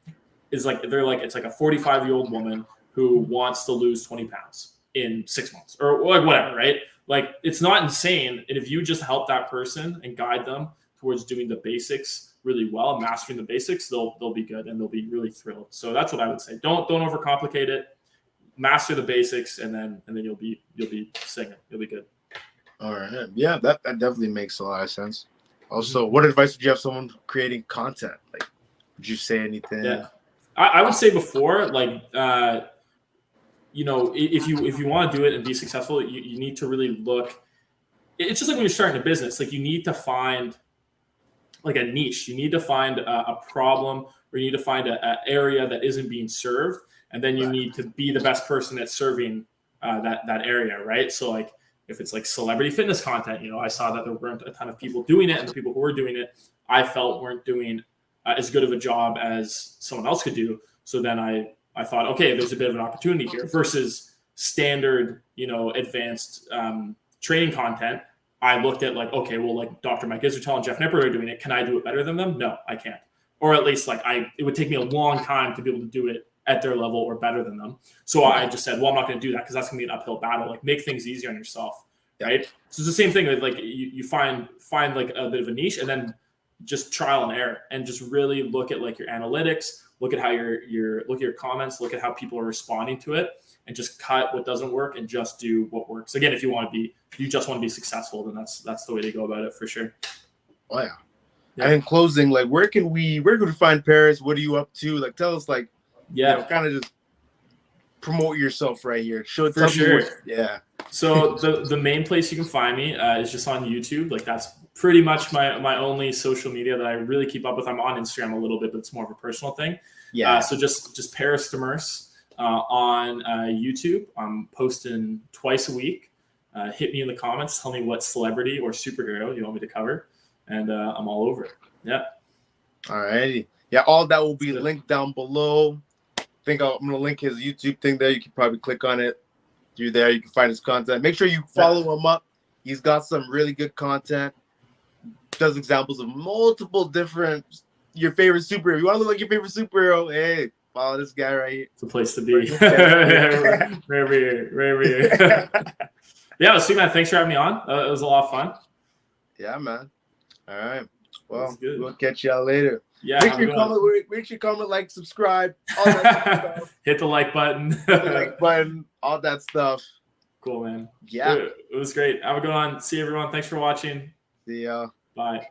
it's like a 45-year-old woman who wants to lose 20 pounds in 6 months or like whatever, right? Like, it's not insane. And if you just help that person and guide them towards doing the basics really well, mastering the basics, they'll be good and they'll be really thrilled. So that's what I would say. Don't overcomplicate it. Master the basics, and then you'll be singing. You'll be good. All right. Yeah, that definitely makes a lot of sense. Also, what advice would you have someone creating content? Like, would you say anything? Yeah, I would say before, like, if you want to do it and be successful, you need to really look. It's just like when you're starting a business. Like, you need to find like a niche. You need to find a problem, or you need to find an area that isn't being served, and then you need to be the best person at serving that area, right? So, like, if it's like celebrity fitness content, I saw that there weren't a ton of people doing it, and the people who were doing it, I felt weren't doing as good of a job as someone else could do. So then I thought, okay, there's a bit of an opportunity here versus standard, advanced training content. I looked at like, okay, well, like Dr. Mike Israetel and Jeff NIPPARD are doing it. Can I do it better than them? No, I can't. Or at least it would take me a long time to be able to do it at their level or better than them. So I just said, well, I'm not going to do that because that's going to be an uphill battle. Like, make things easier on yourself, right? So it's the same thing with like you find like a bit of a niche, and then just trial and error, and just really look at like your analytics, look at how look at your comments, look at how people are responding to it, and just cut what doesn't work and just do what works. Again, if you just want to be successful, then that's the way to go about it for sure. Oh yeah. And in closing, like, where can we find Paris? What are you up to? Like, tell us, like, kind of just promote yourself right here. For sure. Yeah. So the main place you can find me is just on YouTube. Like, that's pretty much my only social media that I really keep up with. I'm on Instagram a little bit, but it's more of a personal thing. Yeah. So just Paris Demers on YouTube. I'm posting twice a week. Hit me in the comments. Tell me what celebrity or superhero you want me to cover, and I'm all over it. Yeah. All righty. Yeah, all that will be linked down below. I think I'm going to link his YouTube thing there. You can probably click on it. Through there, you can find his content. Make sure you follow him up. He's got some really good content. Does examples of multiple different your favorite superhero. You want to look like your favorite superhero? Hey, follow this guy right here. It's a place to be. Right here. Yeah, see, man. Thanks for having me on. It was a lot of fun. Yeah, man. All right. Well, good. We'll catch y'all later. Yeah. Make sure you comment, like, subscribe, all that stuff. Hit the like button. Hit the like button, all that stuff. Cool, man. Yeah. It was great. Have a good one. See everyone. Thanks for watching. See ya. Bye.